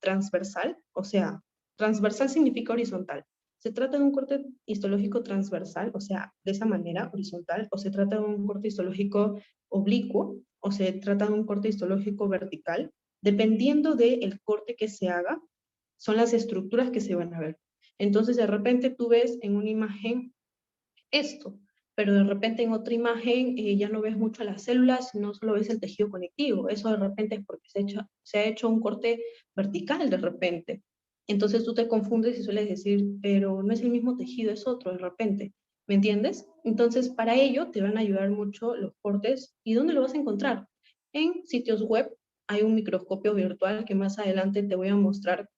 transversal, o sea, transversal significa horizontal. ¿Se trata de un corte histológico transversal, o sea, de esa manera, horizontal, o se trata de un corte histológico oblicuo, o se trata de un corte histológico vertical? Dependiendo del corte que se haga, son las estructuras que se van a ver. Entonces, de repente tú ves en una imagen esto, pero de repente en otra imagen ya no ves mucho las células, sino solo ves el tejido conectivo. Eso de repente es porque se ha hecho un corte vertical de repente. Entonces tú te confundes y sueles decir, pero no es el mismo tejido, es otro de repente. ¿Me entiendes? Entonces, para ello te van a ayudar mucho los cortes. ¿Y dónde lo vas a encontrar? En sitios web hay un microscopio virtual que más adelante te voy a mostrar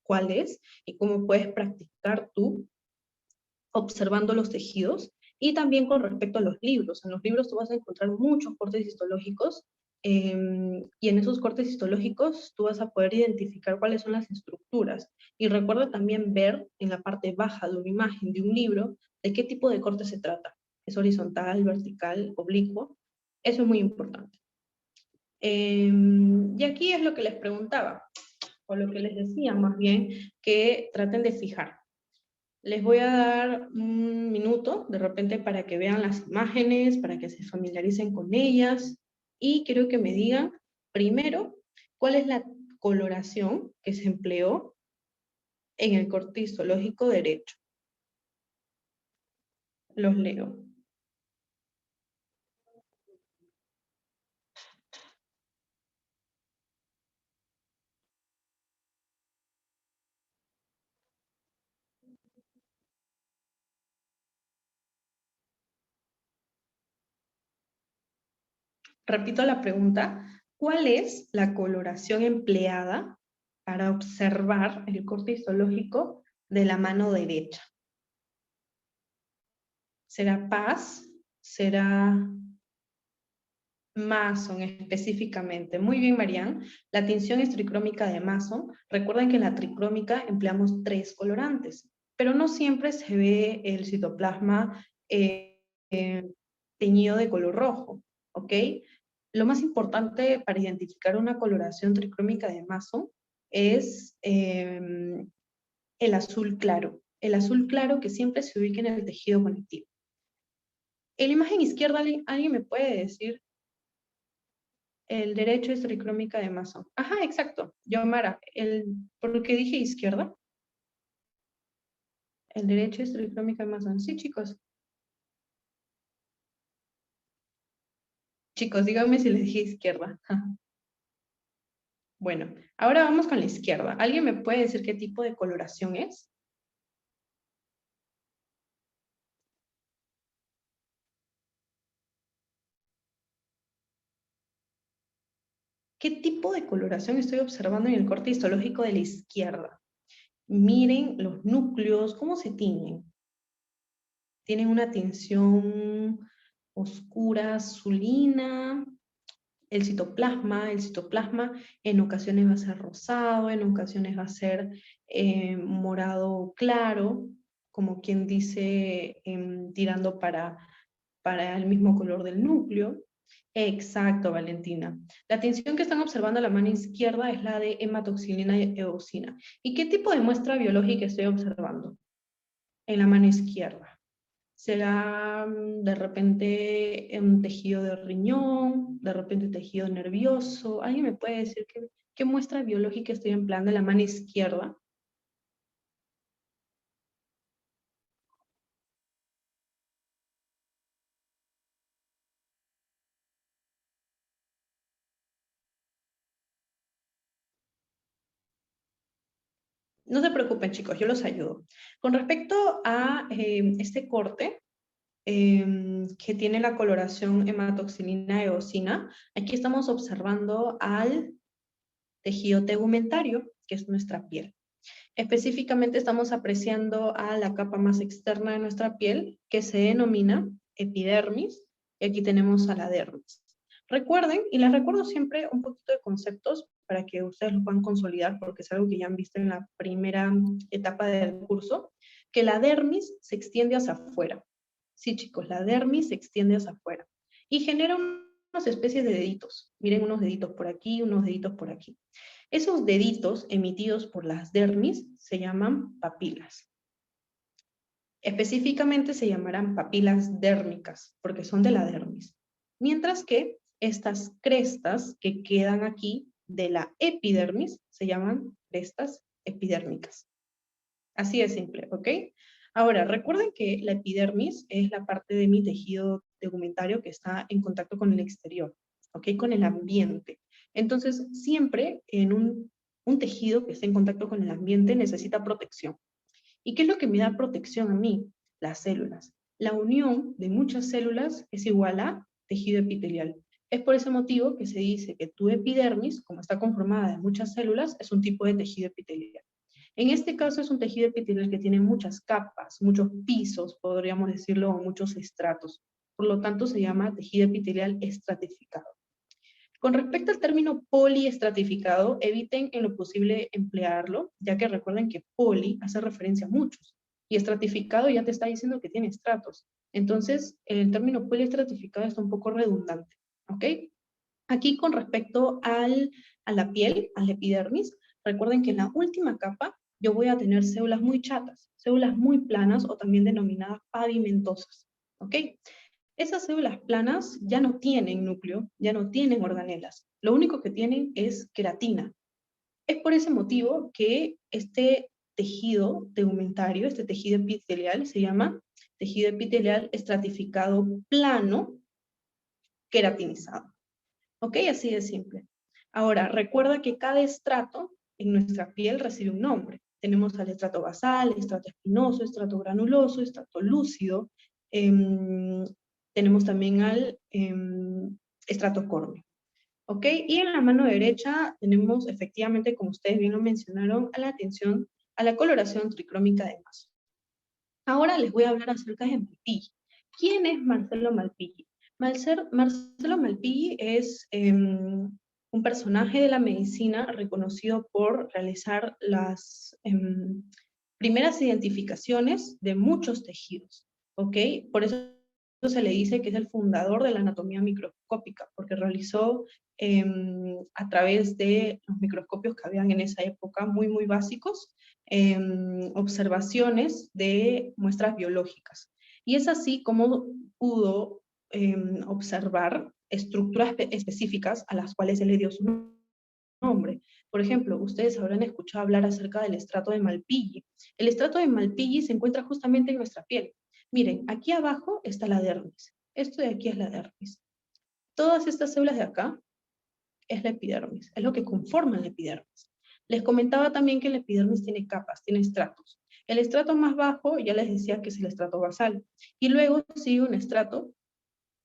cuál es y cómo puedes practicar tú observando los tejidos. Y también con respecto a los libros. En los libros tú vas a encontrar muchos cortes histológicos y en esos cortes histológicos tú vas a poder identificar cuáles son las estructuras. Y recuerda también ver en la parte baja de una imagen de un libro de qué tipo de corte se trata. ¿Es horizontal, vertical, oblicuo? Eso es muy importante. Y aquí es lo que les preguntaba, o lo que les decía más bien, que traten de fijar. Les voy a dar un minuto de repente para que vean las imágenes, para que se familiaricen con ellas, y quiero que me digan primero cuál es la coloración que se empleó en el corte histológico derecho. Los leo. Repito la pregunta, ¿cuál es la coloración empleada para observar el corte histológico de la mano derecha? ¿Será paz? ¿Será Mason específicamente? Muy bien, Marian. La tinción es tricrómica de Mason. Recuerden que en la tricrómica empleamos 3 colorantes, pero no siempre se ve el citoplasma teñido de color rojo, ¿ok? Lo más importante para identificar una coloración tricrómica de Mason es el azul claro. El azul claro que siempre se ubica en el tejido conectivo. En la imagen izquierda, ¿alguien me puede decir? El derecho es tricrómica de Mason. Ajá, exacto. Yomara, ¿por qué dije izquierda? El derecho es tricrómica de Mason. Sí, chicos. Chicos, díganme si les dije izquierda. Bueno, ahora vamos con la izquierda. ¿Alguien me puede decir qué tipo de coloración es? ¿Qué tipo de coloración estoy observando en el corte histológico de la izquierda? Miren los núcleos, ¿cómo se tiñen? Tienen una tinción oscura, azulina. El citoplasma en ocasiones va a ser rosado, en ocasiones va a ser morado claro, como quien dice, tirando para el mismo color del núcleo. Exacto, Valentina. La tinción que están observando a la mano izquierda es la de hematoxilina y eosina. ¿Y qué tipo de muestra biológica estoy observando en la mano izquierda? ¿Será de repente un tejido de riñón, de repente tejido nervioso? ¿Alguien me puede decir qué muestra biológica estoy empleando en la mano izquierda? No se preocupen, chicos, yo los ayudo. Con respecto a este corte, que tiene la coloración hematoxilina eosina, aquí estamos observando al tejido tegumentario, que es nuestra piel. Específicamente estamos apreciando a la capa más externa de nuestra piel, que se denomina epidermis, y aquí tenemos a la dermis. Recuerden, y les recuerdo siempre un poquito de conceptos para que ustedes lo puedan consolidar, porque es algo que ya han visto en la primera etapa del curso, que la dermis se extiende hacia afuera. Sí, chicos, la dermis se extiende hacia afuera y genera unas especies de deditos. Miren, unos deditos por aquí, unos deditos por aquí. Esos deditos emitidos por las dermis se llaman papilas. Específicamente se llamarán papilas dérmicas, porque son de la dermis. Mientras que estas crestas que quedan aquí de la epidermis se llaman crestas epidérmicas. Así de simple, ¿ok? Ahora, recuerden que la epidermis es la parte de mi tejido tegumentario que está en contacto con el exterior, ¿ok? Con el ambiente. Entonces, siempre en un tejido que esté en contacto con el ambiente necesita protección. ¿Y qué es lo que me da protección a mí? Las células. La unión de muchas células es igual a tejido epitelial. Es por ese motivo que se dice que tu epidermis, como está conformada de muchas células, es un tipo de tejido epitelial. En este caso es un tejido epitelial que tiene muchas capas, muchos pisos, podríamos decirlo, o muchos estratos. Por lo tanto, se llama tejido epitelial estratificado. Con respecto al término poliestratificado, eviten en lo posible emplearlo, ya que recuerden que poli hace referencia a muchos, y estratificado ya te está diciendo que tiene estratos. Entonces, el término poliestratificado está un poco redundante, ¿ok? Aquí con respecto a la piel, al epidermis, recuerden que en la última capa yo voy a tener células muy chatas, células muy planas o también denominadas pavimentosas, ¿ok? Esas células planas ya no tienen núcleo, ya no tienen organelas. Lo único que tienen es queratina. Es por ese motivo que este tejido tegumentario, este tejido epitelial, se llama tejido epitelial estratificado plano queratinizado. ¿Ok? Así de simple. Ahora, recuerda que cada estrato en nuestra piel recibe un nombre. Tenemos al estrato basal, estrato espinoso, estrato granuloso, estrato lúcido. Tenemos también al estrato córneo. ¿Ok? Y en la mano derecha tenemos efectivamente, como ustedes bien lo mencionaron, a la atención a la coloración tricrómica de Maso. Ahora les voy a hablar acerca de Malpighi. ¿Quién es Marcelo Malpighi? Marcelo Malpighi es un personaje de la medicina reconocido por realizar las primeras identificaciones de muchos tejidos, ¿ok? Por eso se le dice que es el fundador de la anatomía microscópica, porque realizó a través de los microscopios que habían en esa época, muy, muy básicos, observaciones de muestras biológicas. Y es así como pudo observar estructuras específicas a las cuales él le dio su nombre. Por ejemplo, ustedes habrán escuchado hablar acerca del estrato de Malpighi. El estrato de Malpighi se encuentra justamente en nuestra piel. Miren, aquí abajo está la dermis. Esto de aquí es la dermis. Todas estas células de acá es la epidermis, es lo que conforma la epidermis. Les comentaba también que la epidermis tiene capas, tiene estratos. El estrato más bajo, ya les decía que es el estrato basal, y luego sigue un estrato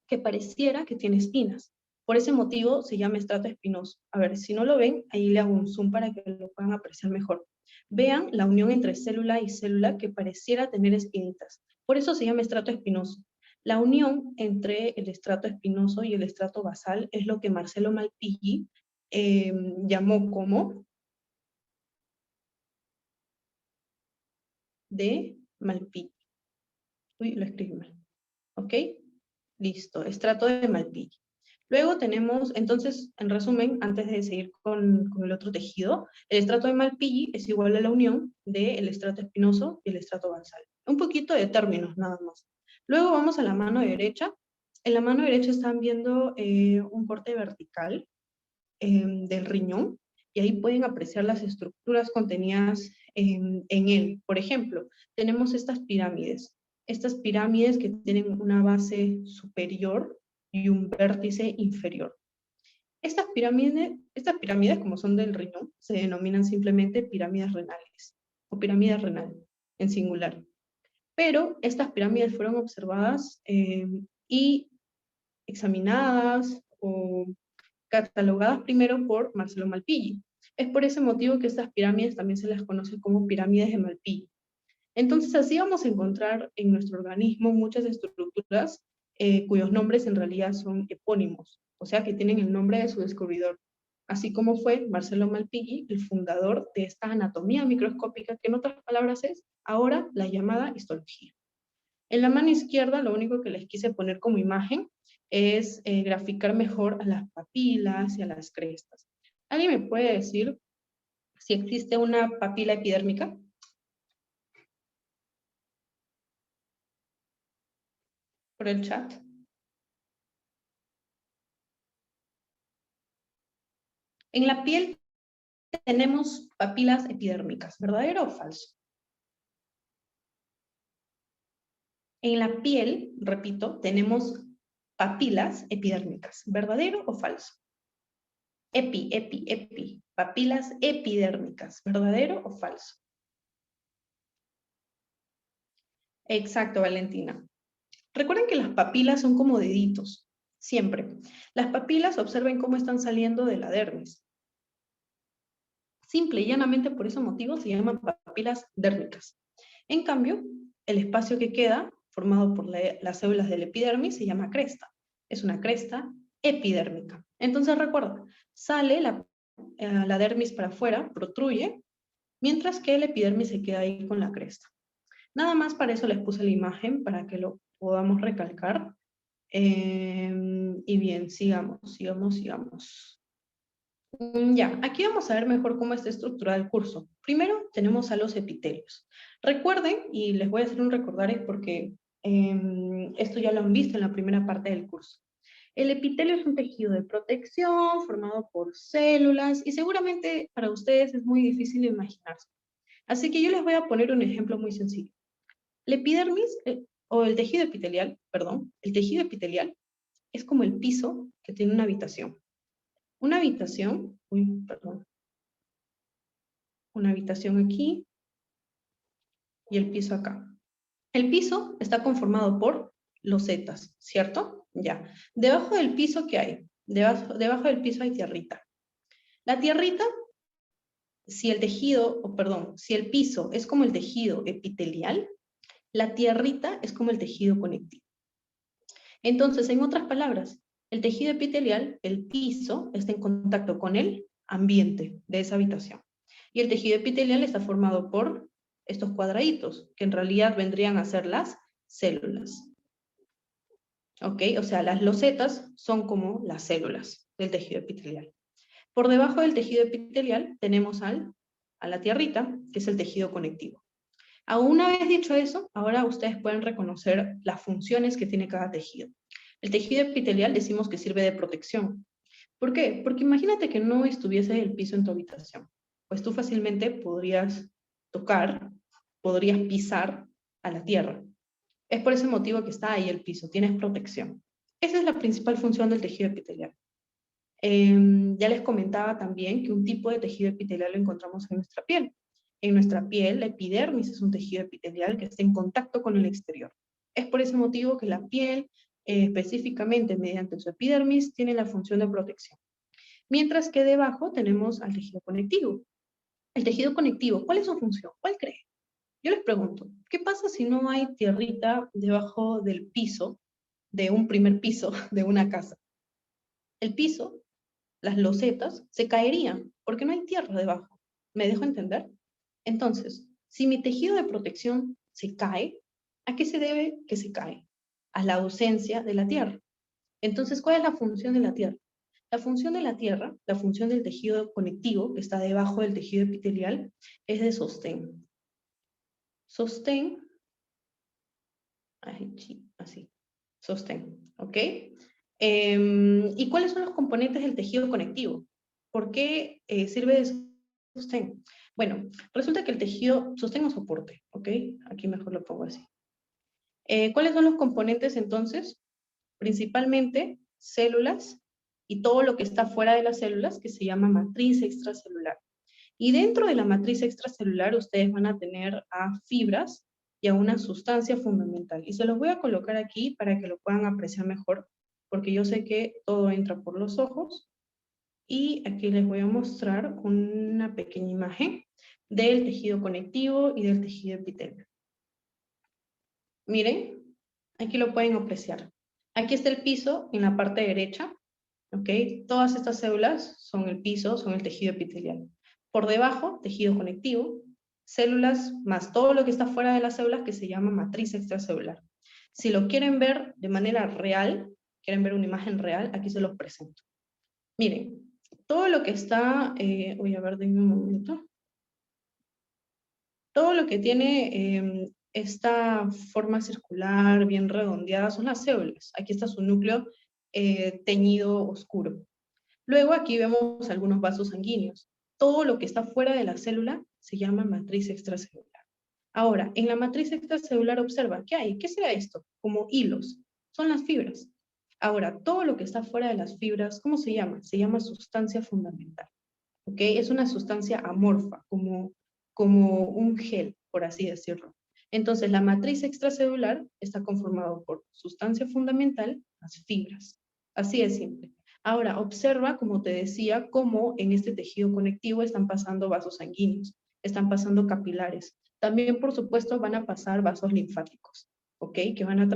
que pareciera que tiene espinas. Por ese motivo se llama estrato espinoso. A ver, si no lo ven, ahí le hago un zoom para que lo puedan apreciar mejor. Vean la unión entre célula y célula que pareciera tener espinitas. Por eso se llama estrato espinoso. La unión entre el estrato espinoso y el estrato basal es lo que Marcelo Malpighi llamó como de Malpighi. Uy, lo escribí mal. ¿Ok? Listo, estrato de Malpighi. Luego tenemos, entonces, en resumen, antes de seguir con el otro tejido, el estrato de Malpighi es igual a la unión del estrato espinoso y el estrato basal. Un poquito de términos, nada más. Luego vamos a la mano derecha. En la mano derecha están viendo un corte vertical del riñón, y ahí pueden apreciar las estructuras contenidas en él. Por ejemplo, tenemos estas pirámides que tienen una base superior y un vértice inferior. Estas pirámides, como son del riñón, se denominan simplemente pirámides renales, o pirámide renal, en singular. Pero estas pirámides fueron observadas y examinadas o catalogadas primero por Marcelo Malpighi. Es por ese motivo que estas pirámides también se las conoce como pirámides de Malpighi. Entonces así vamos a encontrar en nuestro organismo muchas estructuras cuyos nombres en realidad son epónimos, o sea que tienen el nombre de su descubridor. así como fue Marcelo Malpighi el fundador de esta anatomía microscópica, que en otras palabras es ahora la llamada histología. En la mano izquierda, lo único que les quise poner como imagen es graficar mejor a las papilas y a las crestas. ¿Alguien me puede decir si existe una papila epidérmica? Por el chat. En la piel tenemos papilas epidérmicas, ¿verdadero o falso? En la piel, repito, tenemos papilas epidérmicas, ¿verdadero o falso? Epi, papilas epidérmicas, ¿verdadero o falso? Exacto, Valentina. Recuerden que las papilas son como deditos, siempre. Las papilas, observen cómo están saliendo de la dermis. Simple y llanamente por ese motivo se llaman papilas dérmicas. En cambio, el espacio que queda, formado por las células del epidermis, se llama cresta. Es una cresta epidérmica. Entonces recuerda, sale la dermis para afuera, protruye, mientras que el epidermis se queda ahí con la cresta. Nada más para eso les puse la imagen, para que lo podamos recalcar. Y bien, sigamos. Ya, aquí vamos a ver mejor cómo está estructurado el curso. Primero tenemos a los epitelios. Recuerden, y les voy a hacer un recordario porque esto ya lo han visto en la primera parte del curso. El epitelio es un tejido de protección formado por células y seguramente para ustedes es muy difícil de imaginarse. Así que yo les voy a poner un ejemplo muy sencillo. La epidermis, o el tejido epitelial, perdón, el tejido epitelial es como el piso que tiene una habitación. Una habitación, una habitación aquí y el piso acá. El piso está conformado por losetas, ¿cierto? Ya. Debajo del piso, ¿qué hay? Debajo del piso hay tierrita. La tierrita, si el piso es como el tejido epitelial, la tierrita es como el tejido conectivo. Entonces, en otras palabras, el tejido epitelial, el piso, está en contacto con el ambiente de esa habitación. Y el tejido epitelial está formado por estos cuadraditos, que en realidad vendrían a ser las células. ¿Ok? O sea, las losetas son como las células del tejido epitelial. Por debajo del tejido epitelial tenemos a la tierrita, que es el tejido conectivo. Una vez dicho eso, ahora ustedes pueden reconocer las funciones que tiene cada tejido. El tejido epitelial decimos que sirve de protección. ¿Por qué? Porque imagínate que no estuviese el piso en tu habitación. Pues tú fácilmente podrías tocar, podrías pisar a la tierra. Es por ese motivo que está ahí el piso, tienes protección. Esa es la principal función del tejido epitelial. Ya les comentaba también que un tipo de tejido epitelial lo encontramos en nuestra piel. En nuestra piel, la epidermis es un tejido epitelial que está en contacto con el exterior. Es por ese motivo que la piel, específicamente mediante su epidermis, tiene la función de protección. Mientras que debajo tenemos al tejido conectivo. El tejido conectivo, ¿cuál es su función? ¿Cuál cree? Yo les pregunto, ¿qué pasa si no hay tierrita debajo del piso, de un primer piso de una casa? El piso, las losetas, se caerían porque no hay tierra debajo. ¿Me dejo entender? Entonces, si mi tejido de protección se cae, ¿a qué se debe que se cae? A la ausencia de la tierra. Entonces, ¿cuál es la función de la tierra? La función de la tierra, la función del tejido conectivo que está debajo del tejido epitelial, es de sostén. Sostén, así, sostén, ¿ok? ¿Y cuáles son los componentes del tejido conectivo? ¿Por qué sirve de sostén? Bueno, resulta que el tejido, sostén o soporte, ¿ok? Aquí mejor lo pongo así. ¿Cuáles son los componentes entonces? Principalmente células y todo lo que está fuera de las células, que se llama matriz extracelular. Y dentro de la matriz extracelular ustedes van a tener a fibras y a una sustancia fundamental. Y se los voy a colocar aquí para que lo puedan apreciar mejor, porque yo sé que todo entra por los ojos. Y aquí les voy a mostrar una pequeña imagen del tejido conectivo y del tejido epitelio. Miren, aquí lo pueden apreciar. Aquí está el piso en la parte derecha, ¿ok? Todas estas células son el piso, son el tejido epitelial. Por debajo, tejido conectivo, células más todo lo que está fuera de las células que se llama matriz extracelular. Si lo quieren ver de manera real, quieren ver una imagen real, aquí se los presento. Miren, todo lo que está, voy a ver, denme un momento. Todo lo que tiene esta forma circular, bien redondeada, son las células. Aquí está su núcleo teñido oscuro. Luego aquí vemos algunos vasos sanguíneos. Todo lo que está fuera de la célula se llama matriz extracelular. Ahora, en la matriz extracelular observa, ¿qué hay? ¿Qué será esto? Como hilos. Son las fibras. Ahora, todo lo que está fuera de las fibras, ¿cómo se llama? Se llama sustancia fundamental. ¿Ok? Es una sustancia amorfa, como un gel, por así decirlo. Entonces, la matriz extracelular está conformada por sustancia fundamental más fibras. Así de simple. Ahora, observa, como te decía, cómo en este tejido conectivo están pasando vasos sanguíneos, están pasando capilares. También, por supuesto, van a pasar vasos linfáticos, ¿ok? Que van a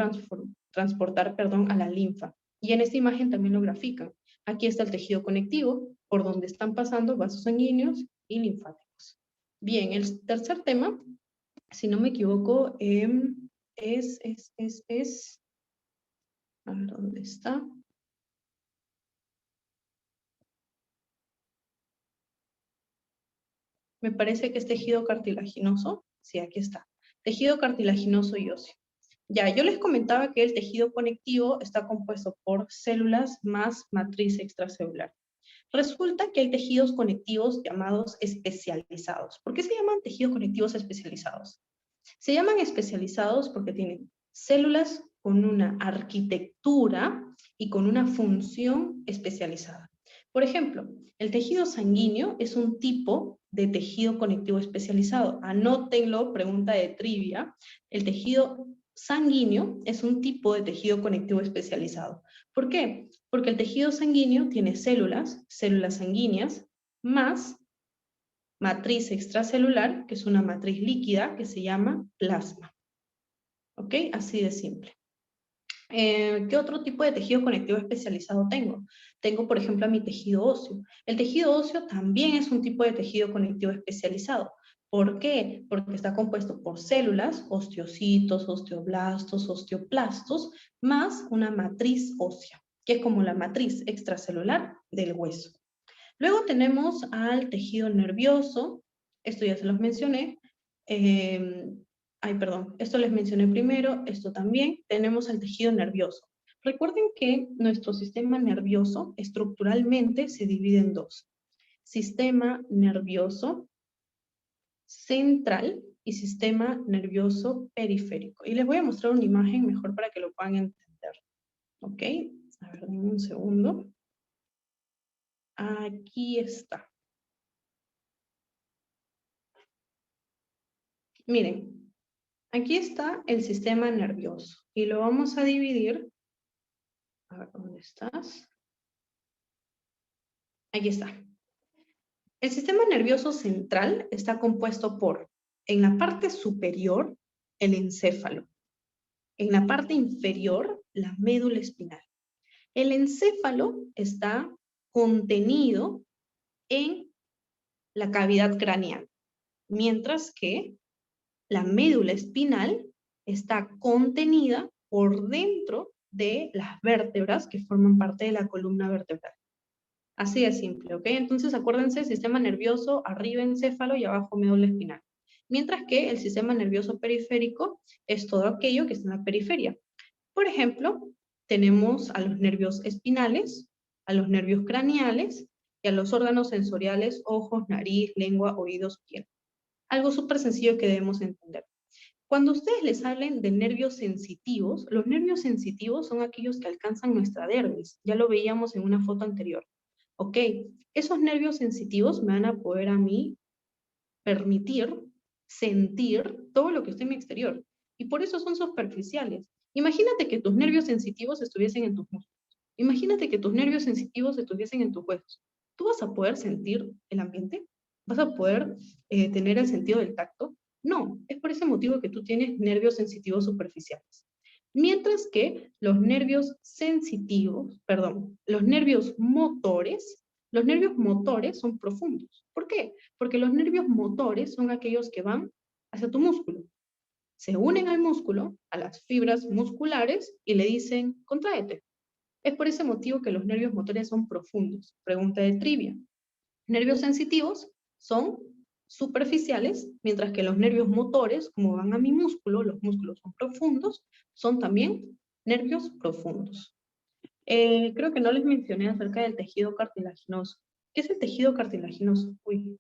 transportar, perdón, a la linfa. Y en esta imagen también lo grafican. Aquí está el tejido conectivo, por donde están pasando vasos sanguíneos y linfáticos. Bien, el tercer tema, si no me equivoco, a ver, ¿dónde está? Me parece que es tejido cartilaginoso. Sí, aquí está. Tejido cartilaginoso y óseo. Ya, yo les comentaba que el tejido conectivo está compuesto por células más matriz extracelular. Resulta que hay tejidos conectivos llamados especializados. ¿Por qué se llaman tejidos conectivos especializados? Se llaman especializados porque tienen células con una arquitectura y con una función especializada. Por ejemplo, el tejido sanguíneo es un tipo de tejido conectivo especializado. Anótenlo, pregunta de trivia. El tejido sanguíneo es un tipo de tejido conectivo especializado. ¿Por qué? Porque el tejido sanguíneo tiene células, células sanguíneas, más matriz extracelular, que es una matriz líquida que se llama plasma. ¿Ok? Así de simple. ¿Qué otro tipo de tejido conectivo especializado tengo? Tengo, por ejemplo, a mi tejido óseo. El tejido óseo también es un tipo de tejido conectivo especializado. ¿Por qué? Porque está compuesto por células, osteocitos, osteoblastos, osteoplastos, más una matriz ósea, que es como la matriz extracelular del hueso. Luego tenemos al tejido nervioso, esto ya se los mencioné. Perdón, esto les mencioné primero, esto también. Tenemos al tejido nervioso. Recuerden que nuestro sistema nervioso estructuralmente se divide en dos. Sistema nervioso central y sistema nervioso periférico. Y les voy a mostrar una imagen mejor para que lo puedan entender. ¿Ok? A ver, denme un segundo. Aquí está. Miren, aquí está el sistema nervioso y lo vamos a dividir. A ver, ¿dónde estás? Aquí está. El sistema nervioso central está compuesto por, en la parte superior, el encéfalo. En la parte inferior, la médula espinal. El encéfalo está contenido en la cavidad craneal, mientras que la médula espinal está contenida por dentro de las vértebras que forman parte de la columna vertebral. Así de simple, ¿ok? Entonces acuérdense, sistema nervioso, arriba encéfalo y abajo médula espinal. Mientras que el sistema nervioso periférico es todo aquello que está en la periferia. Por ejemplo, tenemos a los nervios espinales, a los nervios craneales y a los órganos sensoriales, ojos, nariz, lengua, oídos, piel. Algo súper sencillo que debemos entender. Cuando ustedes les hablen de nervios sensitivos, los nervios sensitivos son aquellos que alcanzan nuestra dermis. Ya lo veíamos en una foto anterior. Ok, esos nervios sensitivos me van a poder a mí permitir sentir todo lo que está en mi exterior. Y por eso son superficiales. Imagínate que tus nervios sensitivos estuviesen en tus músculos. Imagínate que tus nervios sensitivos estuviesen en tus huesos. ¿Tú vas a poder sentir el ambiente? ¿Vas a poder tener el sentido del tacto? No, es por ese motivo que tú tienes nervios sensitivos superficiales. Mientras que los nervios sensitivos, perdón, los nervios motores son profundos. ¿Por qué? Porque los nervios motores son aquellos que van hacia tu músculo. Se unen al músculo, a las fibras musculares, y le dicen, contráete. Es por ese motivo que los nervios motores son profundos. Pregunta de trivia. Nervios sensitivos son superficiales, mientras que los nervios motores, como van a mi músculo, los músculos son profundos, son también nervios profundos. Creo que no les mencioné acerca del tejido cartilaginoso. ¿Qué es el tejido cartilaginoso? Uy.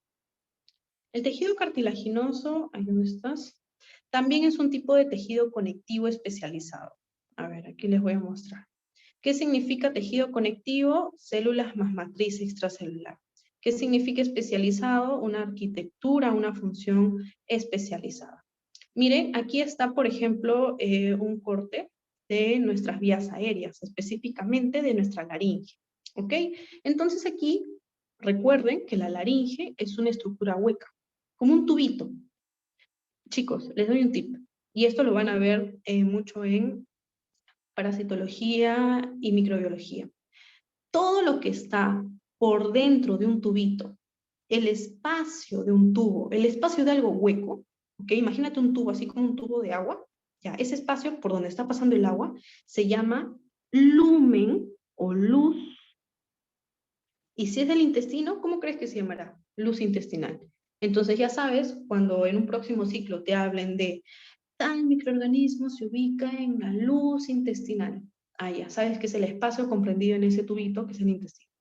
El tejido cartilaginoso, ¿ahí dónde estás? También es un tipo de tejido conectivo especializado. A ver, aquí les voy a mostrar. ¿Qué significa tejido conectivo? Células más matriz extracelular. ¿Qué significa especializado? Una arquitectura, una función especializada. Miren, aquí está, por ejemplo, un corte de nuestras vías aéreas, específicamente de nuestra laringe. ¿Ok? Entonces aquí, recuerden que la laringe es una estructura hueca, como un tubito. Chicos, les doy un tip. Y esto lo van a ver mucho en parasitología y microbiología. Todo lo que está por dentro de un tubito, el espacio de un tubo, el espacio de algo hueco, ¿ok? Imagínate un tubo así como un tubo de agua, ya, ese espacio por donde está pasando el agua se llama lumen o luz. Y si es del intestino, ¿cómo crees que se llamará? Luz intestinal. Entonces ya sabes, cuando en un próximo ciclo te hablen de tal microorganismo se ubica en la luz intestinal. Ah, ya sabes que es el espacio comprendido en ese tubito que es el intestino.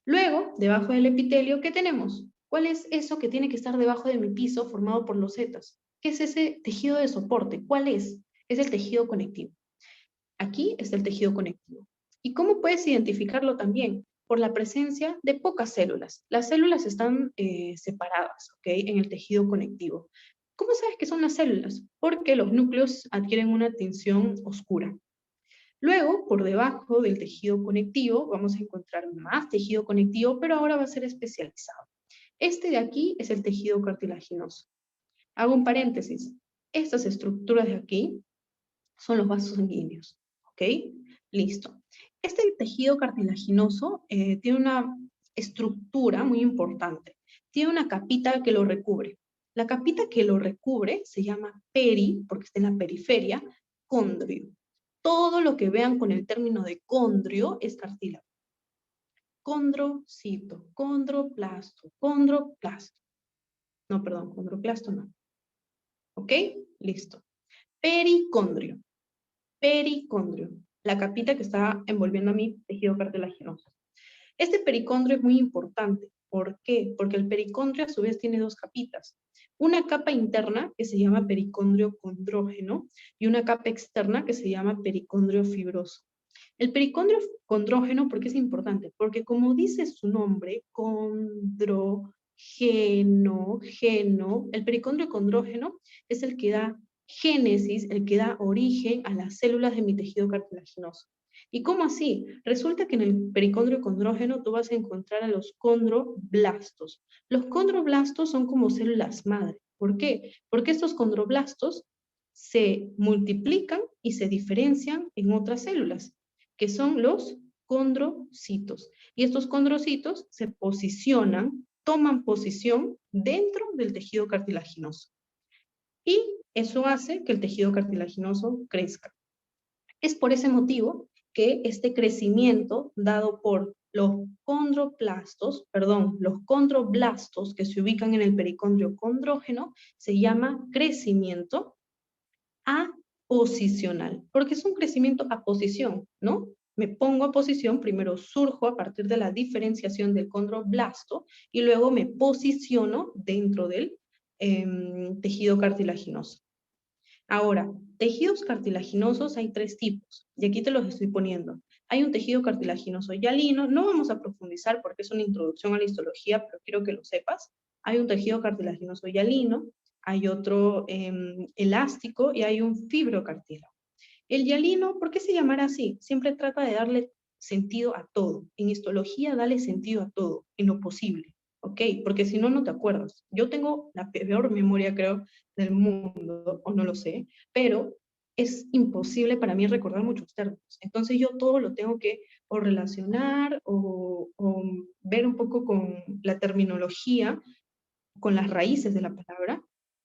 Luego, debajo del epitelio, ¿qué tenemos? ¿Cuál es eso que tiene que estar debajo de mi piso formado por losetas? ¿Qué es ese tejido de soporte? ¿Cuál es? Es el tejido conectivo. Aquí está el tejido conectivo. ¿Y cómo puedes identificarlo también? Por la presencia de pocas células. Las células están separadas, ¿ok? En el tejido conectivo. ¿Cómo sabes que son las células? Porque los núcleos adquieren una tinción oscura. Luego, por debajo del tejido conectivo, vamos a encontrar más tejido conectivo, pero ahora va a ser especializado. Este de aquí es el tejido cartilaginoso. Hago un paréntesis. Estas estructuras de aquí son los vasos sanguíneos. ¿Ok? Listo. Este tejido cartilaginoso tiene una estructura muy importante. Tiene una capita que lo recubre. La capita que lo recubre se llama porque está en la periferia, condrio. Todo lo que vean con el término de condrio es cartílago. Condrocito, condroplasto, condroplasto. No, perdón, condroplasto no. ¿Ok? Listo. Pericondrio. Pericondrio. La capita que está envolviendo a mi tejido cartilaginoso. Este pericondrio es muy importante. ¿Por qué? Porque el pericondrio a su vez tiene dos capitas. Una capa interna que se llama pericondrio condrógeno y una capa externa que se llama pericondrio fibroso. El pericondrio condrógeno, ¿por qué es importante? Porque como dice su nombre, el pericondrio condrógeno es el que da génesis, el que da origen a las células de mi tejido cartilaginoso. ¿Y cómo así? Resulta que en el pericondrio condrógeno tú vas a encontrar a los condroblastos. Los condroblastos son como células madre. ¿Por qué? Porque estos condroblastos se multiplican y se diferencian en otras células, que son los condrocitos. Y estos condrocitos se posicionan, toman posición dentro del tejido cartilaginoso. Y eso hace que el tejido cartilaginoso crezca. Es por ese motivo que este crecimiento dado por los condroblastos que se ubican en el pericondrio condrógeno se llama crecimiento aposicional, porque es un crecimiento a posición, ¿no? Me pongo a posición, primero surjo a partir de la diferenciación del condroblasto y luego me posiciono dentro del tejido cartilaginoso. Ahora, tejidos cartilaginosos hay tres tipos, y aquí te los estoy poniendo. Hay un tejido cartilaginoso hialino, no vamos a profundizar porque es una introducción a la histología, pero quiero que lo sepas. Hay un tejido cartilaginoso hialino, hay otro elástico y hay un fibrocartílago. El hialino, ¿por qué se llamará así? Siempre trata de darle sentido a todo. En histología, dale sentido a todo, en lo posible. ¿Ok? Porque si no, no te acuerdas. Yo tengo la peor memoria, creo, del mundo, o no lo sé, pero es imposible para mí recordar muchos términos. Entonces yo todo lo tengo que o relacionar o ver un poco con la terminología, con las raíces de la palabra,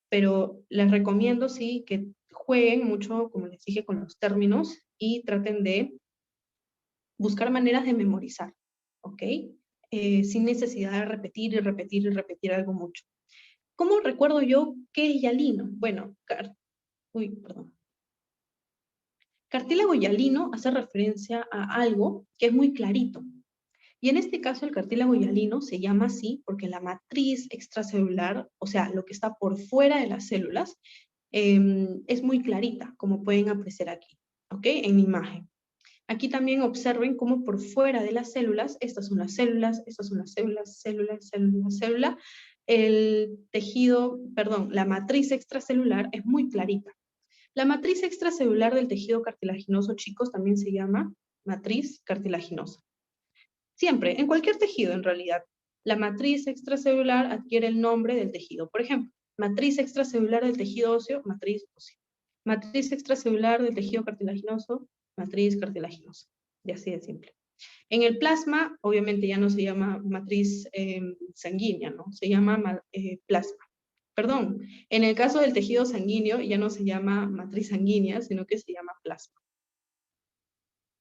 pero les recomiendo sí que jueguen mucho, como les dije, con los términos y traten de buscar maneras de memorizar, ¿ok? Sin necesidad de repetir y repetir y repetir algo mucho. ¿Cómo recuerdo yo qué es hialino? Bueno, perdón. Cartílago hialino hace referencia a algo que es muy clarito. Y en este caso el cartílago hialino se llama así porque la matriz extracelular, o sea, lo que está por fuera de las células, es muy clarita, como pueden apreciar aquí, ¿ok? En mi imagen. Aquí también observen cómo por fuera de las células, estas son las células, estas son las células, célula, el tejido, perdón, la matriz extracelular es muy clarita. La matriz extracelular del tejido cartilaginoso, chicos, también se llama matriz cartilaginosa. Siempre, en cualquier tejido en realidad, la matriz extracelular adquiere el nombre del tejido. Por ejemplo, matriz extracelular del tejido óseo, matriz ósea. Matriz extracelular del tejido cartilaginoso, matriz cartilaginosa. Y así de simple. En el plasma, obviamente ya no se llama matriz sanguínea, ¿no? Se llama plasma. Perdón, en el caso del tejido sanguíneo ya no se llama matriz sanguínea, sino que se llama plasma.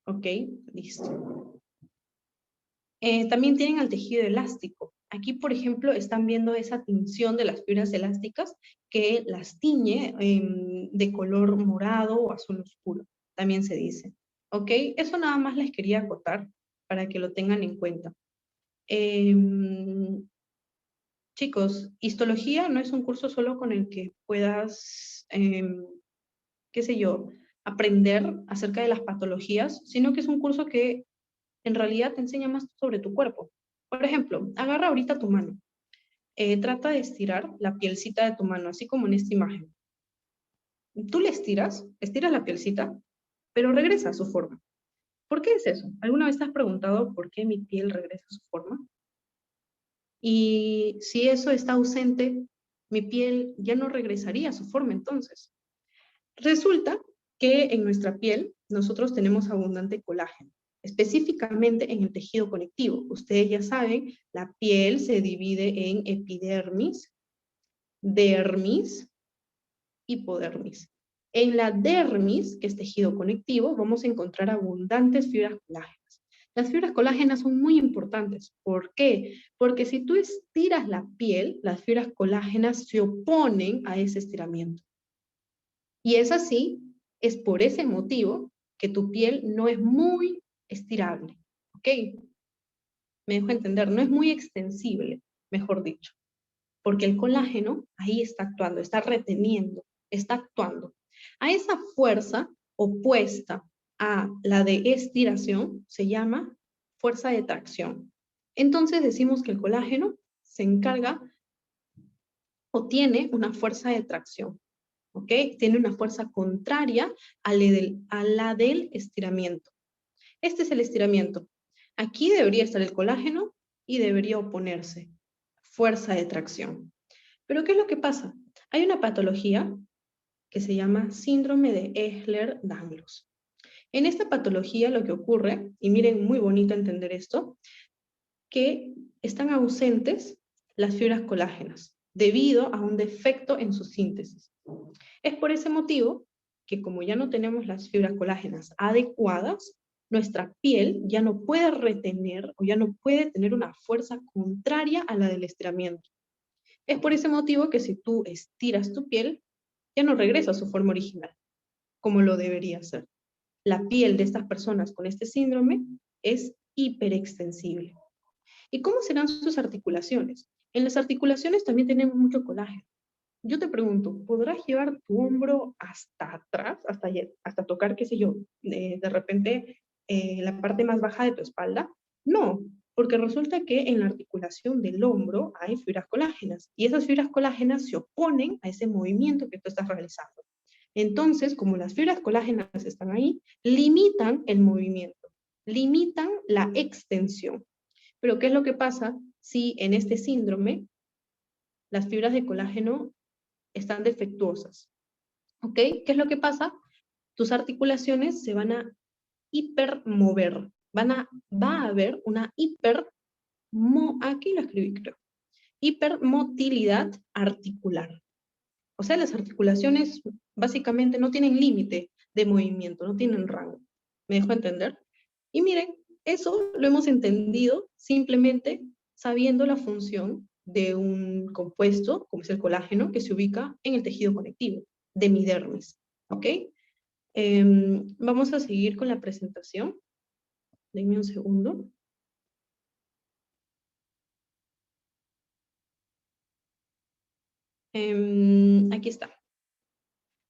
¿Ok? Listo. También tienen al tejido elástico. Aquí, por ejemplo, están viendo esa tinción de las fibras elásticas que las tiñe de color morado o azul oscuro, también se dice. ¿Ok? Eso nada más les quería acotar para que lo tengan en cuenta. Chicos, histología no es un curso solo con el que puedas, qué sé yo, aprender acerca de las patologías, sino que es un curso que en realidad te enseña más sobre tu cuerpo. Por ejemplo, agarra ahorita tu mano. Trata de estirar la pielcita de tu mano, así como en esta imagen. Tú le estiras la pielcita, pero regresa a su forma. ¿Por qué es eso? ¿Alguna vez te has preguntado por qué mi piel regresa a su forma? Y si eso está ausente, mi piel ya no regresaría a su forma entonces. Resulta que en nuestra piel nosotros tenemos abundante colágeno, específicamente en el tejido conectivo. Ustedes ya saben, la piel se divide en epidermis, dermis, hipodermis. En la dermis, que es tejido conectivo, vamos a encontrar abundantes fibras colágenas. Las fibras colágenas son muy importantes. ¿Por qué? Porque si tú estiras la piel, las fibras colágenas se oponen a ese estiramiento. Y es así, es por ese motivo que tu piel no es muy estirable. ¿Ok? Me dejo entender, no es muy extensible, mejor dicho. Porque el colágeno ahí está actuando, está reteniendo, está actuando. A esa fuerza opuesta a la de estiración se llama fuerza de tracción. Entonces decimos que el colágeno se encarga o tiene una fuerza de tracción, ¿ok? Tiene una fuerza contraria a la del estiramiento. Este es el estiramiento. Aquí debería estar el colágeno y debería oponerse. Fuerza de tracción. Pero ¿qué es lo que pasa? Hay una patología que se llama síndrome de Ehlers-Danlos. En esta patología lo que ocurre, y miren, muy bonito entender esto, que están ausentes las fibras colágenas debido a un defecto en su síntesis. Es por ese motivo que como ya no tenemos las fibras colágenas adecuadas, nuestra piel ya no puede retener o ya no puede tener una fuerza contraria a la del estiramiento. Es por ese motivo que si tú estiras tu piel, ya no regresa a su forma original, como lo debería ser. La piel de estas personas con este síndrome es hiperextensible. ¿Y cómo serán sus articulaciones? En las articulaciones también tenemos mucho colágeno. Yo te pregunto, ¿podrás llevar tu hombro hasta atrás, hasta tocar, qué sé yo, de repente la parte más baja de tu espalda? No, porque resulta que en la articulación del hombro hay fibras colágenas y esas fibras colágenas se oponen a ese movimiento que tú estás realizando. Entonces, como las fibras colágenas están ahí, limitan el movimiento, limitan la extensión. Pero ¿qué es lo que pasa si en este síndrome las fibras de colágeno están defectuosas? ¿Ok? ¿Qué es lo que pasa? tus articulaciones se van a hipermover. Va a haber una aquí lo escribí creo, hipermotilidad articular. O sea, las articulaciones básicamente no tienen límite de movimiento, no tienen rango. ¿Me dejo entender? Y miren, eso lo hemos entendido simplemente sabiendo la función de un compuesto, como es el colágeno, que se ubica en el tejido conectivo de mi dermis. ¿Ok? Vamos a seguir con la presentación. Denme un segundo. Aquí está.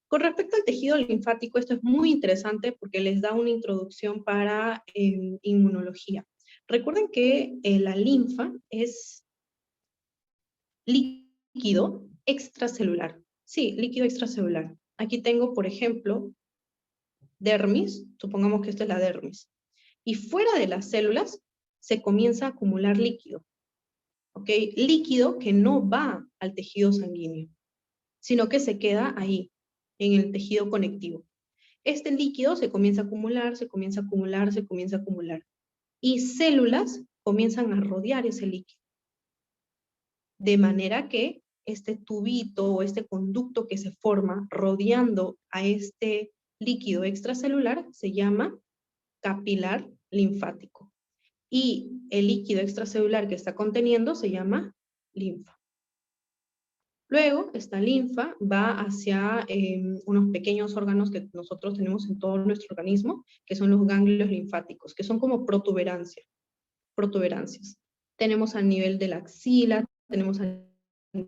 Con respecto al tejido linfático, esto es muy interesante porque les da una introducción para inmunología. Recuerden que la linfa es líquido extracelular. Sí, líquido extracelular. Aquí tengo, por ejemplo, dermis, supongamos que esta es la dermis. Y fuera de las células se comienza a acumular líquido. ¿Ok? Líquido que no va al tejido sanguíneo, sino que se queda ahí, en el tejido conectivo. Este líquido se comienza a acumular, se comienza a acumular, se comienza a acumular. Y células comienzan a rodear ese líquido. De manera que este tubito o este conducto que se forma rodeando a este líquido extracelular se llama capilar linfático. Y el líquido extracelular que está conteniendo se llama linfa. Luego, esta linfa va hacia unos pequeños órganos que nosotros tenemos en todo nuestro organismo, que son los ganglios linfáticos, que son como protuberancias. Tenemos a nivel de la axila, tenemos a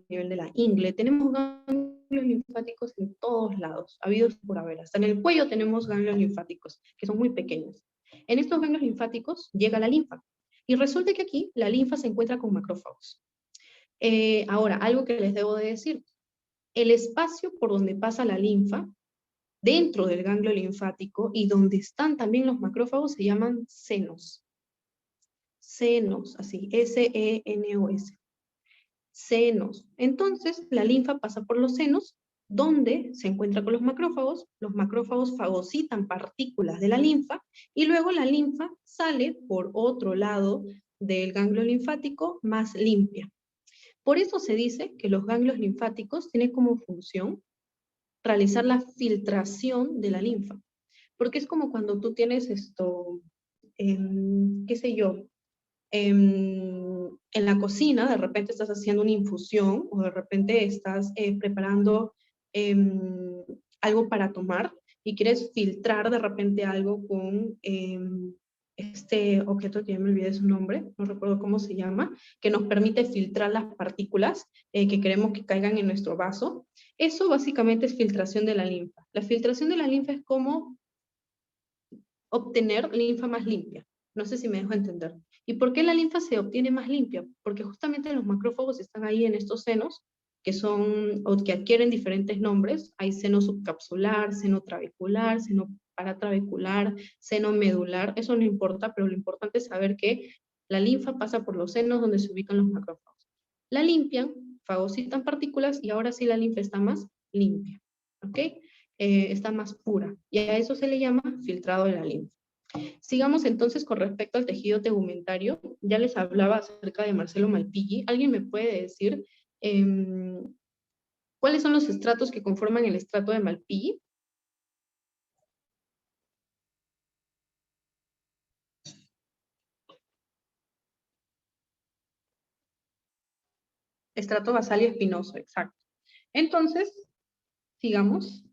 nivel de la ingle, tenemos ganglios linfáticos en todos lados, habidos por haber. Hasta en el cuello tenemos ganglios linfáticos, que son muy pequeños. En estos ganglios linfáticos llega la linfa. Y resulta que aquí la linfa se encuentra con macrófagos. Ahora, algo que les debo de decir. El espacio por donde pasa la linfa, dentro del ganglio linfático, y donde están también los macrófagos, se llaman senos. Senos, así, S-E-N-O-S. Senos. Entonces, la linfa pasa por los senos, donde se encuentra con los macrófagos fagocitan partículas de la linfa, y luego la linfa sale por otro lado del ganglio linfático más limpia. Por eso se dice que los ganglios linfáticos tienen como función realizar la filtración de la linfa. Porque es como cuando tú tienes qué sé yo, en la cocina, de repente estás haciendo una infusión o de repente estás preparando algo para tomar y quieres filtrar de repente algo con este objeto que ya me olvidé su nombre, no recuerdo cómo se llama, que nos permite filtrar las partículas que queremos que caigan en nuestro vaso. Eso básicamente es filtración de la linfa. La filtración de la linfa es como obtener linfa más limpia. No sé si me dejo entender. ¿Y por qué la linfa se obtiene más limpia? Porque justamente los macrófagos están ahí en estos senos, que son, o que adquieren diferentes nombres. Hay seno subcapsular, seno trabecular, seno paratrabecular, seno medular. Eso no importa, pero lo importante es saber que la linfa pasa por los senos donde se ubican los macrófagos. La limpian, fagocitan partículas y ahora sí la linfa está más limpia. ¿Ok? Está más pura. Y a eso se le llama filtrado de la linfa. Sigamos entonces con respecto al tejido tegumentario. Ya les hablaba acerca de Marcelo Malpighi. ¿Alguien me puede decir cuáles son los estratos que conforman el estrato de Malpighi? Estrato basal y espinoso, exacto. Entonces, sigamos.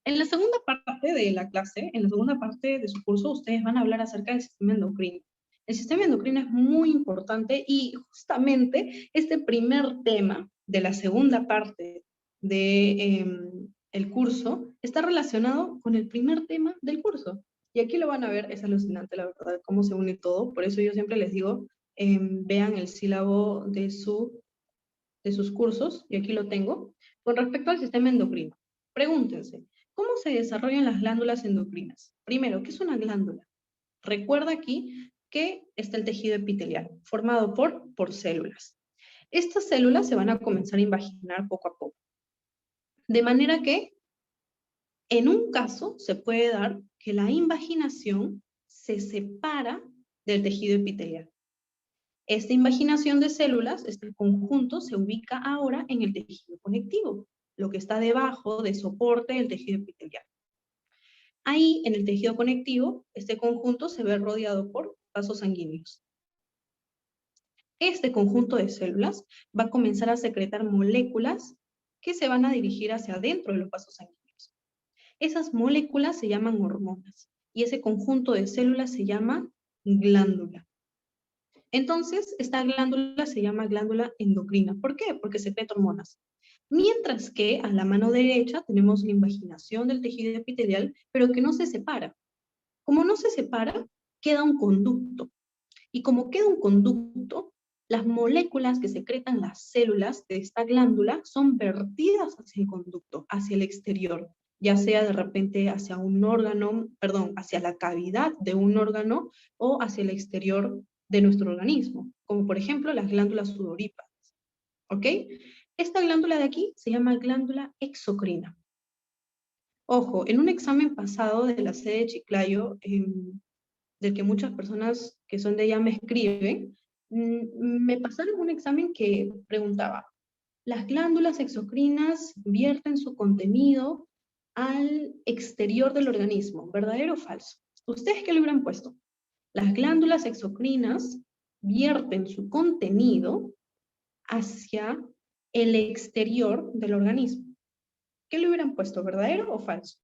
En la segunda parte de la clase, en la segunda parte de su curso, ustedes van a hablar acerca del sistema endocrino. El sistema endocrino es muy importante y justamente este primer tema de la segunda parte del curso está relacionado con el primer tema del curso. Y aquí lo van a ver, es alucinante la verdad, cómo se une todo. Por eso yo siempre les digo, vean el sílabo de sus cursos, y aquí lo tengo. Con respecto al sistema endocrino, pregúntense, ¿cómo se desarrollan las glándulas endocrinas? Primero, ¿qué es una glándula? Recuerda aquí que está el tejido epitelial, formado por células. Estas células se van a comenzar a invaginar poco a poco. De manera que En un caso se puede dar que la invaginación se separa del tejido epitelial. Esta invaginación de células, este conjunto, se ubica ahora en el tejido conectivo, lo que está debajo de soporte del tejido epitelial. Ahí, en el tejido conectivo, este conjunto se ve rodeado por vasos sanguíneos. Este conjunto de células va a comenzar a secretar moléculas que se van a dirigir hacia adentro de los vasos sanguíneos. Esas moléculas se llaman hormonas y ese conjunto de células se llama glándula. Entonces, esta glándula se llama glándula endocrina. ¿Por qué? Porque secreta hormonas. Mientras que a la mano derecha tenemos la invaginación del tejido epitelial, pero que no se separa. Como no se separa, queda un conducto. Y como queda un conducto, las moléculas que secretan las células de esta glándula son vertidas hacia el conducto, hacia el exterior, ya sea de repente hacia un órgano, perdón, hacia la cavidad de un órgano o hacia el exterior de nuestro organismo, como por ejemplo las glándulas sudoríparas. ¿Ok? Esta glándula de aquí se llama glándula exocrina. Ojo, en un examen pasado de la sede de Chiclayo, del que muchas personas que son de allá me escriben, me pasaron un examen que preguntaba, ¿las glándulas exocrinas vierten su contenido al exterior del organismo? ¿Verdadero o falso? ¿Ustedes qué le hubieran puesto? Las glándulas exocrinas vierten su contenido hacia el exterior del organismo. ¿Qué le hubieran puesto? ¿Verdadero o falso?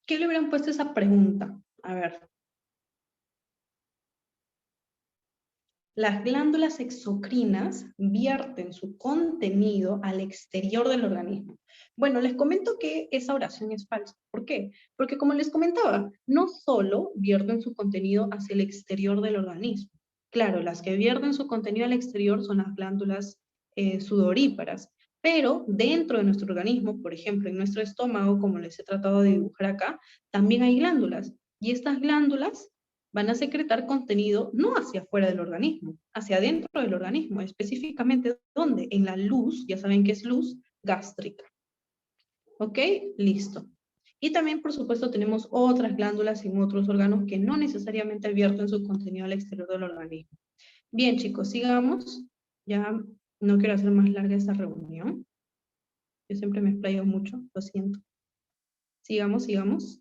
¿Qué le hubieran puesto esa pregunta? A ver. Las glándulas exocrinas vierten su contenido al exterior del organismo. Bueno, les comento que esa oración es falsa. ¿Por qué? Porque como les comentaba, no solo vierten su contenido hacia el exterior del organismo. Claro, las que vierten su contenido al exterior son las glándulas sudoríparas, pero dentro de nuestro organismo, por ejemplo, en nuestro estómago, como les he tratado de dibujar acá, también hay glándulas. Y estas glándulas van a secretar contenido no hacia afuera del organismo, hacia adentro del organismo, específicamente ¿dónde? En la luz, ya saben que es luz gástrica. ¿Ok? Listo. Y también, por supuesto, tenemos otras glándulas en otros órganos que no necesariamente vierten su contenido al exterior del organismo. Bien, chicos, sigamos. Ya no quiero hacer más larga esta reunión. Yo siempre me explayo mucho, lo siento. Sigamos, sigamos.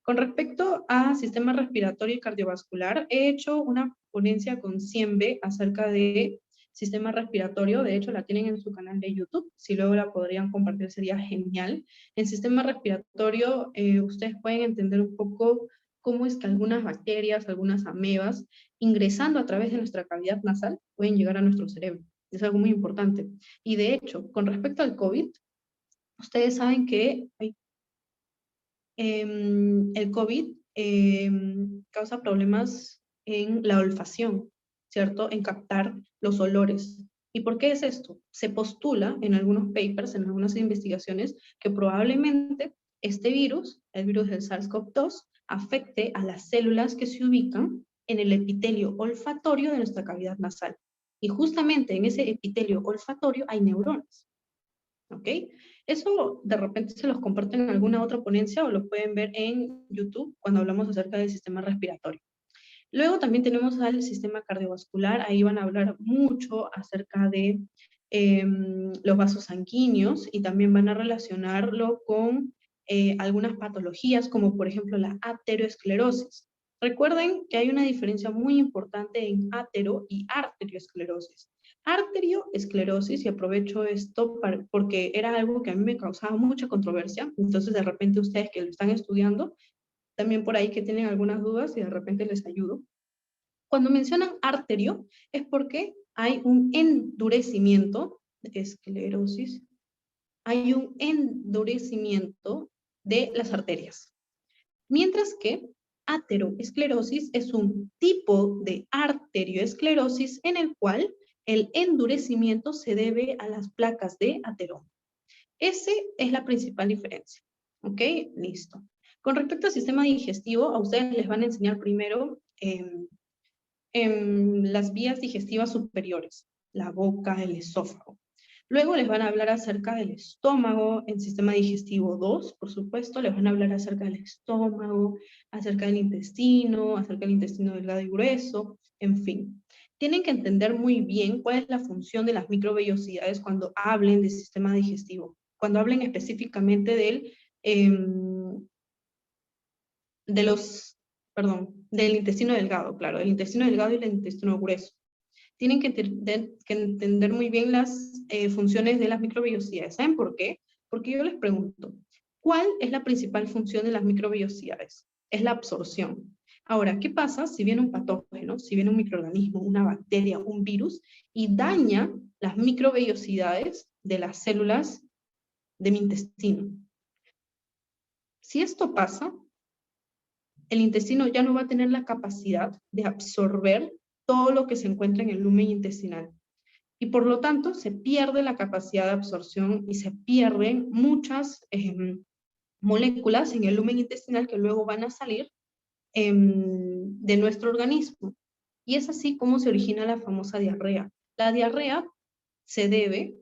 Con respecto a sistema respiratorio y cardiovascular, he hecho una ponencia con 100B acerca de sistema respiratorio. De hecho, la tienen en su canal de YouTube. Si luego la podrían compartir, sería genial. En sistema respiratorio, ustedes pueden entender un poco cómo es que algunas bacterias, algunas amebas, ingresando a través de nuestra cavidad nasal, pueden llegar a nuestro cerebro. Es algo muy importante. Y de hecho, con respecto al COVID, ustedes saben que el COVID causa problemas en la olfacción, ¿cierto? En captar los olores. ¿Y por qué es esto? Se postula en algunos papers, en algunas investigaciones, que probablemente este virus, el virus del SARS-CoV-2, afecte a las células que se ubican en el epitelio olfatorio de nuestra cavidad nasal. Y justamente en ese epitelio olfatorio hay neuronas. ¿Ok? Eso de repente se los comparten en alguna otra ponencia o lo pueden ver en YouTube cuando hablamos acerca del sistema respiratorio. Luego también tenemos al sistema cardiovascular, ahí van a hablar mucho acerca de los vasos sanguíneos y también van a relacionarlo con algunas patologías como por ejemplo la ateroesclerosis. Recuerden que hay una diferencia muy importante en atero y arterioesclerosis. Arterioesclerosis, y aprovecho esto porque era algo que a mí me causaba mucha controversia, entonces de repente ustedes que lo están estudiando, también por ahí que tienen algunas dudas y de repente les ayudo. Cuando mencionan arterio es porque hay un endurecimiento de esclerosis, hay un endurecimiento de las arterias. Mientras que ateroesclerosis es un tipo de arterioesclerosis en el cual el endurecimiento se debe a las placas de ateroma. Esa es la principal diferencia. ¿Ok? Listo. Con respecto al sistema digestivo, a ustedes les van a enseñar primero en las vías digestivas superiores, la boca, el esófago. Luego les van a hablar acerca del estómago, el sistema digestivo 2, por supuesto, les van a hablar acerca del estómago, acerca del intestino delgado y grueso, en fin. Tienen que entender muy bien cuál es la función de las microvellosidades cuando hablen del sistema digestivo, cuando hablen específicamente del intestino delgado, claro, del intestino delgado y el intestino grueso. Tienen que entender muy bien las funciones de las microvellosidades. ¿Saben por qué? Porque yo les pregunto, ¿cuál es la principal función de las microvellosidades? Es la absorción. Ahora, ¿qué pasa si viene un patógeno, si viene un microorganismo, una bacteria, un virus, y daña las microvellosidades de las células de mi intestino? Si esto pasa, el intestino ya no va a tener la capacidad de absorber todo lo que se encuentra en el lumen intestinal. Y por lo tanto, se pierde la capacidad de absorción y se pierden muchas moléculas en el lumen intestinal que luego van a salir de nuestro organismo. Y es así como se origina la famosa diarrea. La diarrea se debe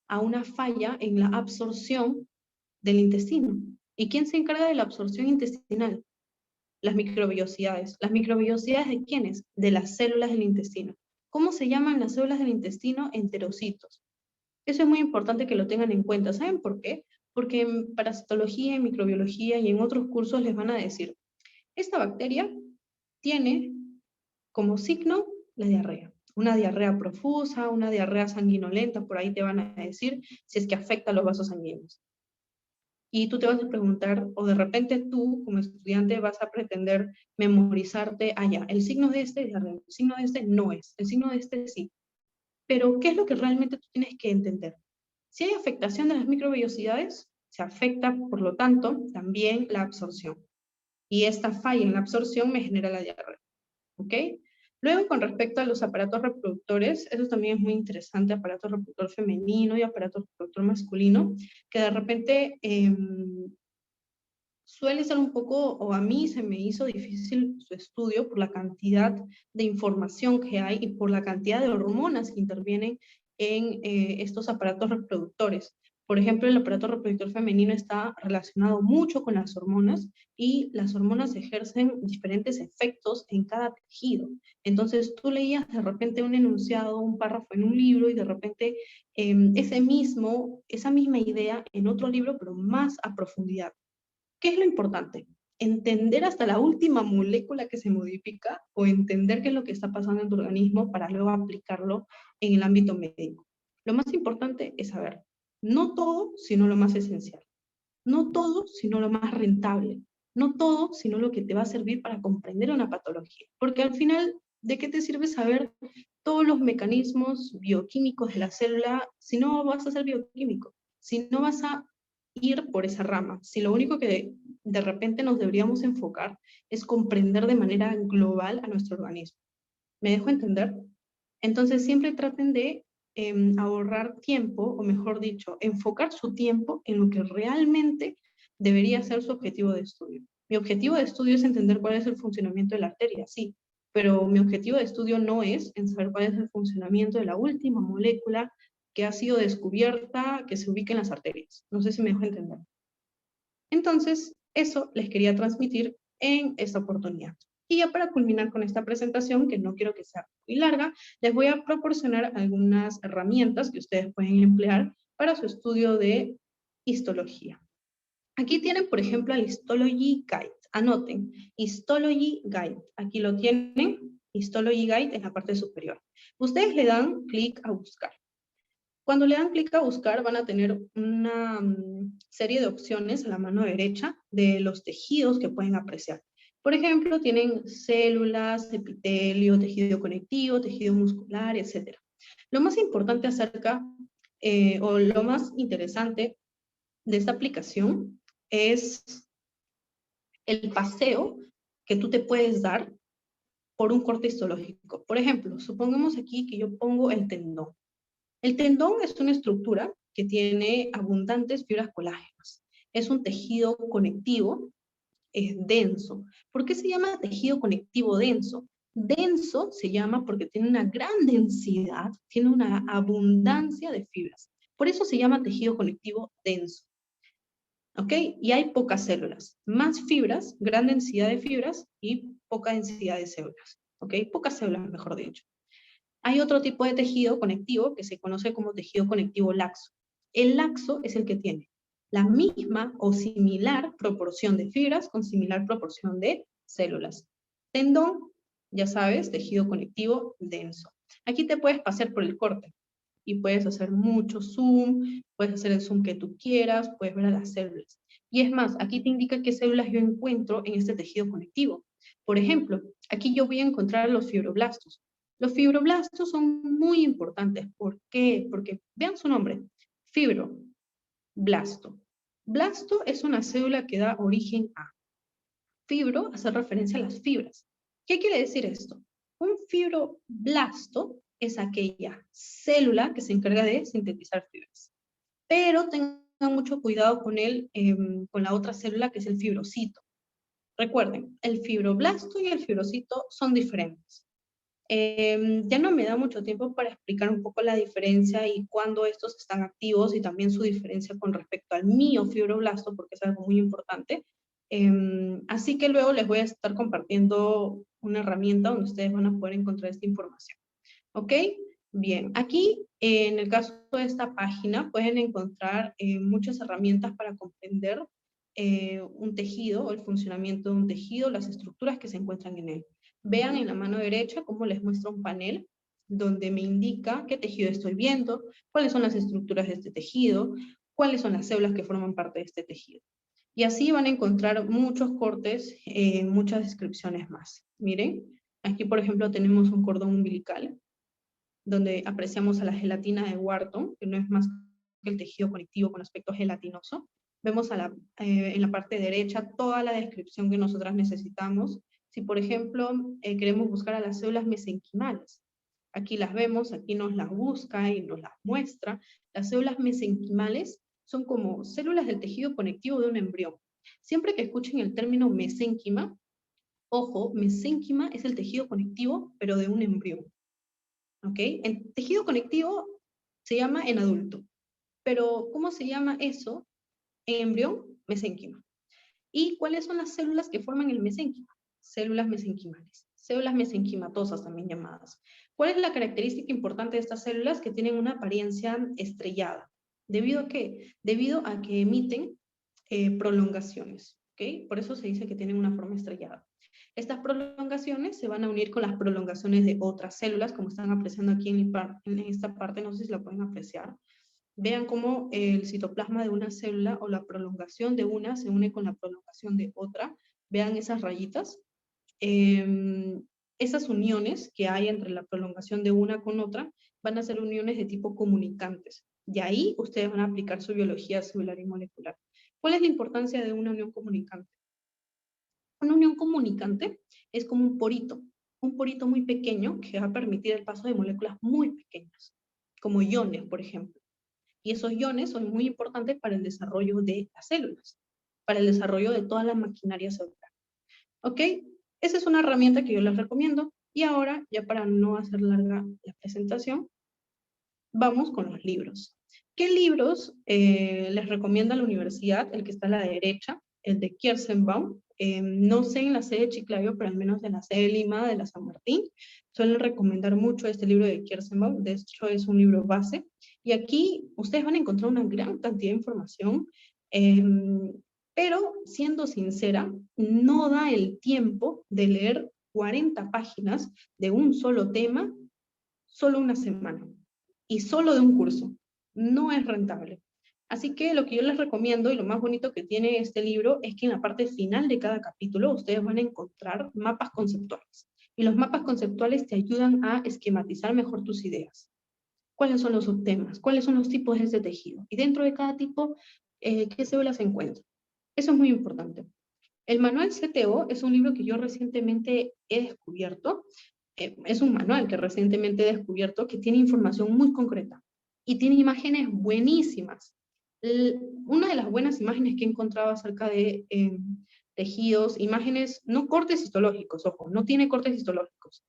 a una falla en la absorción del intestino. ¿Y quién se encarga de la absorción intestinal? Las microvellosidades. ¿Las microvellosidades de quiénes? De las células del intestino. ¿Cómo se llaman las células del intestino? Enterocitos. Eso es muy importante que lo tengan en cuenta. ¿Saben por qué? Porque en parasitología, en microbiología y en otros cursos les van a decir, esta bacteria tiene como signo la diarrea. Una diarrea profusa, una diarrea sanguinolenta, por ahí te van a decir si es que afecta a los vasos sanguíneos. Y tú te vas a preguntar, o de repente tú, como estudiante, vas a pretender memorizarte, ya, el signo de este es diarrea, el signo de este no es, el signo de este sí. Pero, ¿qué es lo que realmente tú tienes que entender? Si hay afectación de las microvellosidades, se afecta, por lo tanto, también la absorción. Y esta falla en la absorción me genera la diarrea. ¿Ok? Luego, con respecto a los aparatos reproductores, eso también es muy interesante, aparato reproductor femenino y aparato reproductor masculino, que de repente suele ser un poco, o a mí se me hizo difícil su estudio por la cantidad de información que hay y por la cantidad de hormonas que intervienen en estos aparatos reproductores. Por ejemplo, el aparato reproductor femenino está relacionado mucho con las hormonas y las hormonas ejercen diferentes efectos en cada tejido. Entonces, tú leías de repente un enunciado, un párrafo en un libro y de repente esa misma idea en otro libro, pero más a profundidad. ¿Qué es lo importante? Entender hasta la última molécula que se modifica o entender qué es lo que está pasando en tu organismo para luego aplicarlo en el ámbito médico. Lo más importante es saber, no todo, sino lo más esencial. No todo, sino lo más rentable. No todo, sino lo que te va a servir para comprender una patología. Porque al final, ¿de qué te sirve saber todos los mecanismos bioquímicos de la célula si no vas a ser bioquímico? Si no vas a ir por esa rama, si lo único que de repente nos deberíamos enfocar es comprender de manera global a nuestro organismo. ¿Me dejo entender? Entonces siempre traten de ahorrar tiempo, o mejor dicho, enfocar su tiempo en lo que realmente debería ser su objetivo de estudio. Mi objetivo de estudio es entender cuál es el funcionamiento de la arteria, sí, pero mi objetivo de estudio no es en saber cuál es el funcionamiento de la última molécula que ha sido descubierta, que se ubica en las arterias. No sé si me dejo entender. Entonces, eso les quería transmitir en esta oportunidad. Y ya para culminar con esta presentación, que no quiero que sea muy larga, les voy a proporcionar algunas herramientas que ustedes pueden emplear para su estudio de histología. Aquí tienen, por ejemplo, el Histology Guide. Anoten, Histology Guide. Aquí lo tienen, Histology Guide en la parte superior. Ustedes le dan clic a buscar. Cuando le dan clic a buscar, van a tener una serie de opciones a la mano derecha de los tejidos que pueden apreciar. Por ejemplo, tienen células, epitelio, tejido conectivo, tejido muscular, etc. Lo más importante o lo más interesante de esta aplicación es el paseo que tú te puedes dar por un corte histológico. Por ejemplo, supongamos aquí que yo pongo el tendón. El tendón es una estructura que tiene abundantes fibras colágenas. Es un tejido conectivo es denso. ¿Por qué se llama tejido conectivo denso? Denso se llama porque tiene una gran densidad, tiene una abundancia de fibras. Por eso se llama tejido conectivo denso. ¿Ok? Y hay pocas células. Más fibras, gran densidad de fibras y poca densidad de células. ¿Ok? Pocas células, mejor dicho. Hay otro tipo de tejido conectivo que se conoce como tejido conectivo laxo. El laxo es el que tiene la misma o similar proporción de fibras con similar proporción de células. Tendón, ya sabes, tejido conectivo denso. Aquí te puedes pasar por el corte y puedes hacer mucho zoom, puedes hacer el zoom que tú quieras, puedes ver a las células. Y es más, aquí te indica qué células yo encuentro en este tejido conectivo. Por ejemplo, aquí yo voy a encontrar los fibroblastos. Los fibroblastos son muy importantes. ¿Por qué? Porque vean su nombre, fibroblasto. Blasto es una célula que da origen a. Fibro hace referencia a las fibras. ¿Qué quiere decir esto? Un fibroblasto es aquella célula que se encarga de sintetizar fibras. Pero tengan mucho cuidado con con la otra célula que es el fibrocito. Recuerden, el fibroblasto y el fibrocito son diferentes. Ya no me da mucho tiempo para explicar un poco la diferencia y cuándo estos están activos y también su diferencia con respecto al miofibroblasto, porque es algo muy importante. Así que luego les voy a estar compartiendo una herramienta donde ustedes van a poder encontrar esta información. ¿Ok? Bien, aquí en el caso de esta página pueden encontrar muchas herramientas para comprender un tejido o el funcionamiento de un tejido, las estructuras que se encuentran en él. Vean en la mano derecha cómo les muestra un panel donde me indica qué tejido estoy viendo, cuáles son las estructuras de este tejido, cuáles son las células que forman parte de este tejido. Y así van a encontrar muchos cortes, muchas descripciones más. Miren, aquí por ejemplo tenemos un cordón umbilical, donde apreciamos a la gelatina de Wharton, que no es más que el tejido conectivo con aspecto gelatinoso. Vemos en la parte derecha toda la descripción que nosotras necesitamos. Si, por ejemplo, queremos buscar a las células mesenquimales, aquí las vemos, aquí nos las busca y nos las muestra. Las células mesenquimales son como células del tejido conectivo de un embrión. Siempre que escuchen el término mesénquima, ojo, mesénquima es el tejido conectivo, pero de un embrión. ¿Ok? El tejido conectivo se llama en adulto, pero ¿cómo se llama eso en embrión? Mesénquima. ¿Y cuáles son las células que forman el mesénquima? Células mesenquimales, células mesenquimatosas también llamadas. ¿Cuál es la característica importante de estas células? Que tienen una apariencia estrellada. ¿Debido a qué? Debido a que emiten prolongaciones, ¿ok? Por eso se dice que tienen una forma estrellada. Estas prolongaciones se van a unir con las prolongaciones de otras células, como están apreciando aquí en esta parte, no sé si la pueden apreciar. Vean cómo el citoplasma de una célula o la prolongación de una se une con la prolongación de otra. Vean esas rayitas. Esas uniones que hay entre la prolongación de una con otra van a ser uniones de tipo comunicantes. Y ahí ustedes van a aplicar su biología celular y molecular. ¿Cuál es la importancia de una unión comunicante? Una unión comunicante es como un porito muy pequeño que va a permitir el paso de moléculas muy pequeñas, como iones, por ejemplo. Y esos iones son muy importantes para el desarrollo de las células, para el desarrollo de toda la maquinaria celular. ¿Ok? Esa es una herramienta que yo les recomiendo. Y ahora, ya para no hacer larga la presentación, vamos con los libros. ¿Qué libros les recomienda la universidad? El que está a la derecha, el de Kierszenbaum. No sé en la sede de Chiclayo, pero al menos en la sede de Lima, de la San Martín, suelen recomendar mucho este libro de Kierszenbaum. De hecho, es un libro base. Y aquí ustedes van a encontrar una gran cantidad de información, pero siendo sincera, no da el tiempo de leer 40 páginas de un solo tema, solo una semana y solo de un curso. No es rentable. Así que lo que yo les recomiendo y lo más bonito que tiene este libro es que en la parte final de cada capítulo ustedes van a encontrar mapas conceptuales. Y los mapas conceptuales te ayudan a esquematizar mejor tus ideas. ¿Cuáles son los subtemas? ¿Cuáles son los tipos de este tejido? Y dentro de cada tipo, ¿qué células se encuentran? Eso es muy importante. El manual CTO es un libro que yo recientemente he descubierto. Es un manual que recientemente he descubierto que tiene información muy concreta y tiene imágenes buenísimas. Una de las buenas imágenes que he encontrado acerca de tejidos, imágenes, no cortes histológicos, ojo, no tiene cortes histológicos.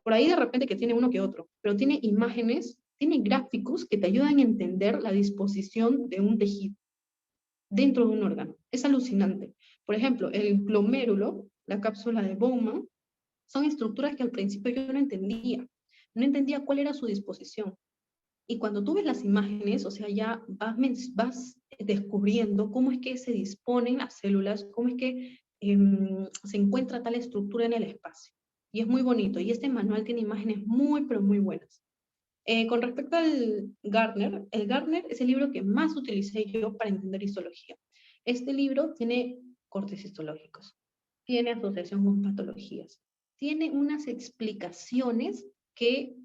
Por ahí de repente que tiene uno que otro, pero tiene imágenes, tiene gráficos que te ayudan a entender la disposición de un tejido dentro de un órgano. Es alucinante. Por ejemplo, el glomérulo, la cápsula de Bowman, son estructuras que al principio yo no entendía. No entendía cuál era su disposición. Y cuando tú ves las imágenes, o sea, ya vas descubriendo cómo es que se disponen las células, cómo es que se encuentra tal estructura en el espacio. Y es muy bonito. Y este manual tiene imágenes muy, pero muy buenas. Con respecto al Gardner, el Gardner es el libro que más utilicé yo para entender histología. Este libro tiene cortes histológicos, tiene asociación con patologías, tiene unas explicaciones que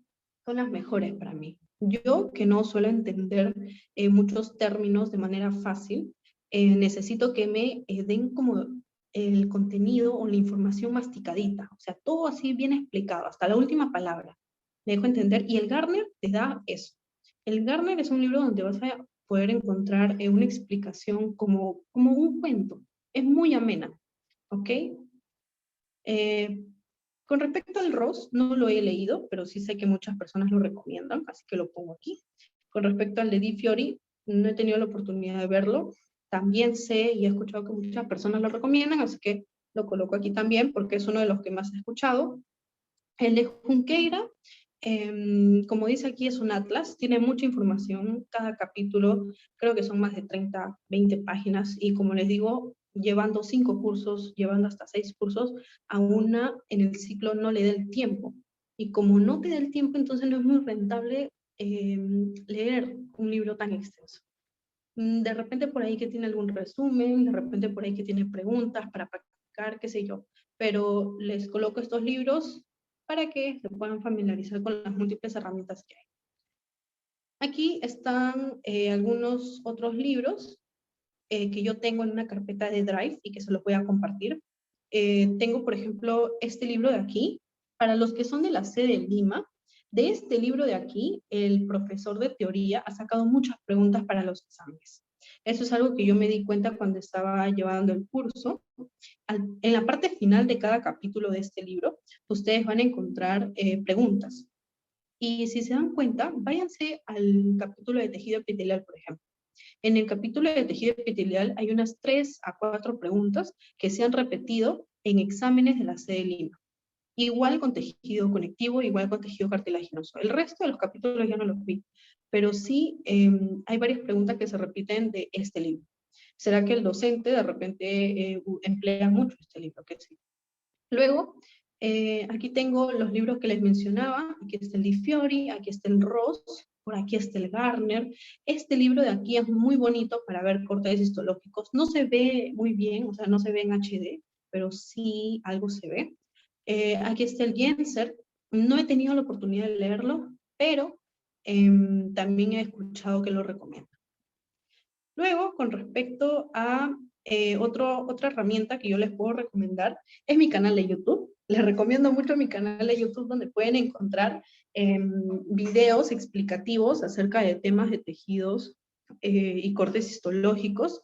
son las mejores para mí. Yo, que no suelo entender muchos términos de manera fácil, necesito que me den como el contenido o la información masticadita, o sea, todo así bien explicado, hasta la última palabra. Me dejo entender, y el Gardner te da eso. El Gardner es un libro donde vas a poder encontrar una explicación como un cuento. Es muy amena, ¿ok? Con respecto al Ross, no lo he leído, pero sí sé que muchas personas lo recomiendan, así que lo pongo aquí. Con respecto al de Di Fiori, no he tenido la oportunidad de verlo. También sé y he escuchado que muchas personas lo recomiendan, así que lo coloco aquí también porque es uno de los que más he escuchado. El de Junqueira, como dice aquí, es un atlas, tiene mucha información, cada capítulo creo que son más de 30, 20 páginas, y como les digo, llevando 5 cursos, llevando hasta 6 cursos, a una en el ciclo no le da el tiempo. Y como no te da el tiempo, entonces no es muy rentable leer un libro tan extenso. De repente por ahí que tiene algún resumen, de repente por ahí que tiene preguntas para practicar, qué sé yo. Pero les coloco estos libros para que se puedan familiarizar con las múltiples herramientas que hay. Aquí están algunos otros libros que yo tengo en una carpeta de Drive y que se los voy a compartir. Tengo, por ejemplo, este libro de aquí. Para los que son de la sede de Lima, de este libro de aquí, el profesor de teoría ha sacado muchas preguntas para los exámenes. Eso es algo que yo me di cuenta cuando estaba llevando el curso. En la parte final de cada capítulo de este libro, ustedes van a encontrar preguntas. Y si se dan cuenta, váyanse al capítulo de tejido epitelial, por ejemplo. En el capítulo de tejido epitelial hay unas 3 a 4 preguntas que se han repetido en exámenes de la sede de Lima. Igual con tejido conectivo, igual con tejido cartilaginoso. El resto de los capítulos ya no los vi, pero sí hay varias preguntas que se repiten de este libro. ¿Será que el docente de repente emplea mucho este libro? ¿Qué sé? Luego, aquí tengo los libros que les mencionaba. Aquí está el Di Fiori, aquí está el Ross, por aquí está el Gardner. Este libro de aquí es muy bonito para ver cortes histológicos. No se ve muy bien, o sea, no se ve en HD, pero sí algo se ve. Aquí está el Jenser. No he tenido la oportunidad de leerlo, pero también he escuchado que lo recomiendo. Luego, con respecto a otra herramienta que yo les puedo recomendar, es mi canal de YouTube. Les recomiendo mucho mi canal de YouTube, donde pueden encontrar videos explicativos acerca de temas de tejidos y cortes histológicos.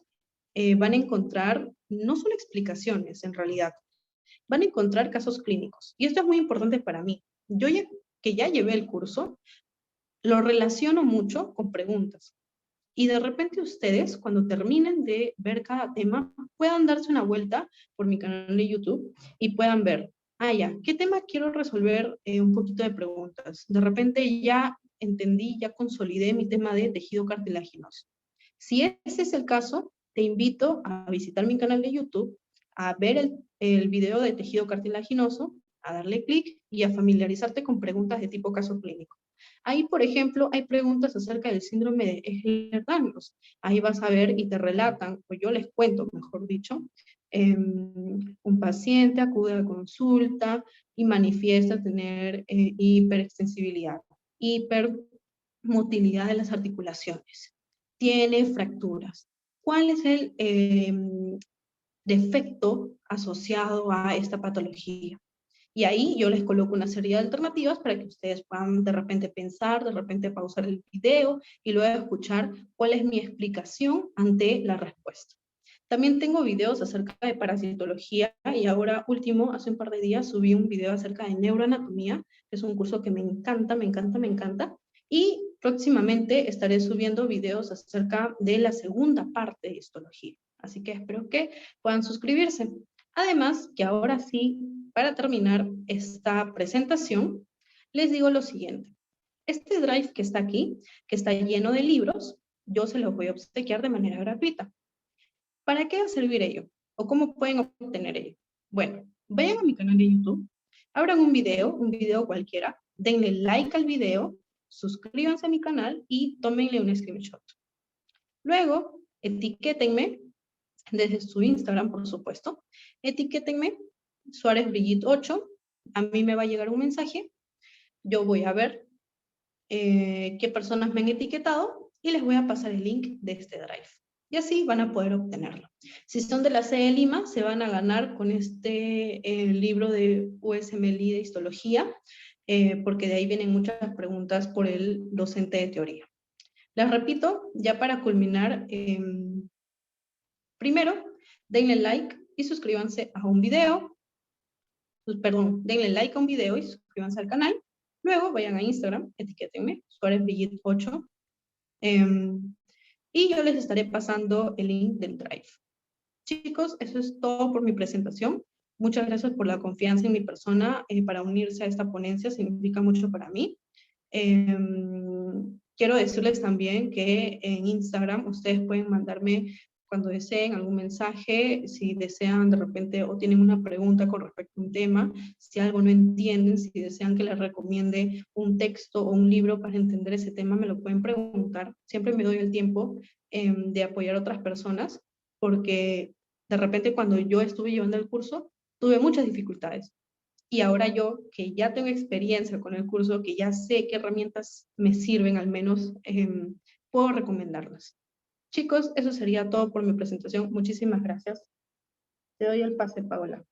Van a encontrar, no son explicaciones en realidad, van a encontrar casos clínicos. Y esto es muy importante para mí. Yo que ya llevé el curso, lo relaciono mucho con preguntas. Y de repente ustedes, cuando terminen de ver cada tema, puedan darse una vuelta por mi canal de YouTube y puedan ver, ya, ¿qué tema quiero resolver? Un poquito de preguntas. De repente ya entendí, ya consolidé mi tema de tejido cartilaginoso. Si ese es el caso, te invito a visitar mi canal de YouTube, a ver el video de tejido cartilaginoso, a darle clic y a familiarizarte con preguntas de tipo caso clínico. Ahí, por ejemplo, hay preguntas acerca del síndrome de Ehlers-Danlos. Ahí vas a ver y te relatan, o yo les cuento, mejor dicho, un paciente acude a consulta y manifiesta tener hiperextensibilidad, hipermotilidad de las articulaciones. Tiene fracturas. ¿Cuál es el defecto asociado a esta patología? Y ahí yo les coloco una serie de alternativas para que ustedes puedan de repente pensar, de repente pausar el video y luego escuchar cuál es mi explicación ante la respuesta. También tengo videos acerca de parasitología y ahora último, hace un par de días, subí un video acerca de neuroanatomía, que es un curso que me encanta, me encanta, me encanta. Y próximamente estaré subiendo videos acerca de la segunda parte de histología. Así que espero que puedan suscribirse. Además, que ahora sí, para terminar esta presentación, les digo lo siguiente. Este drive que está aquí, que está lleno de libros, yo se los voy a obsequiar de manera gratuita. ¿Para qué va a servir ello? ¿O cómo pueden obtener ello? Bueno, vayan a mi canal de YouTube, abran un video cualquiera, denle like al video, suscríbanse a mi canal y tómenle un screenshot. Luego, etiquétenme desde su Instagram, por supuesto. Etiquétenme Suárez Brigitte 8. A mí me va a llegar un mensaje. Yo voy a ver qué personas me han etiquetado y les voy a pasar el link de este drive. Y así van a poder obtenerlo. Si son de la sede de Lima, se van a ganar con este libro de USMLE de histología, porque de ahí vienen muchas preguntas por el docente de teoría. Les repito, ya para culminar, primero, denle like y suscríbanse a un video. Perdón, denle like a un video y suscríbanse al canal. Luego vayan a Instagram, etiquétenme, Suárez Brigitte 8. Y yo les estaré pasando el link del drive. Chicos, eso es todo por mi presentación. Muchas gracias por la confianza en mi persona para unirse a esta ponencia, significa mucho para mí. Quiero decirles también que en Instagram ustedes pueden mandarme cuando deseen algún mensaje, si desean de repente o tienen una pregunta con respecto a un tema, si algo no entienden, si desean que les recomiende un texto o un libro para entender ese tema, me lo pueden preguntar. Siempre me doy el tiempo de apoyar a otras personas, porque de repente cuando yo estuve llevando el curso, tuve muchas dificultades. Y ahora yo, que ya tengo experiencia con el curso, que ya sé qué herramientas me sirven al menos, puedo recomendarlas. Chicos, eso sería todo por mi presentación. Muchísimas gracias. Te doy el pase, Paola.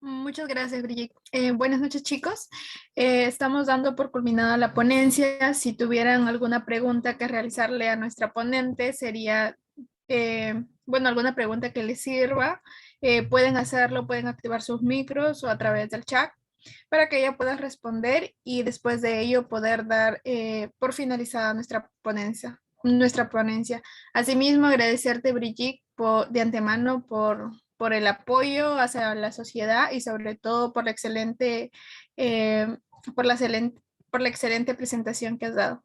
Muchas gracias, Brigitte. Buenas noches, chicos. Estamos dando por culminada la ponencia. Si tuvieran alguna pregunta que realizarle a nuestra ponente, sería, bueno, alguna pregunta que les sirva, pueden hacerlo, pueden activar sus micros o a través del chat para que ella pueda responder y después de ello poder dar por finalizada nuestra ponencia. Asimismo, agradecerte, Brigitte, de antemano por el apoyo hacia la sociedad y sobre todo por la excelente, eh, por la excelente presentación que has dado.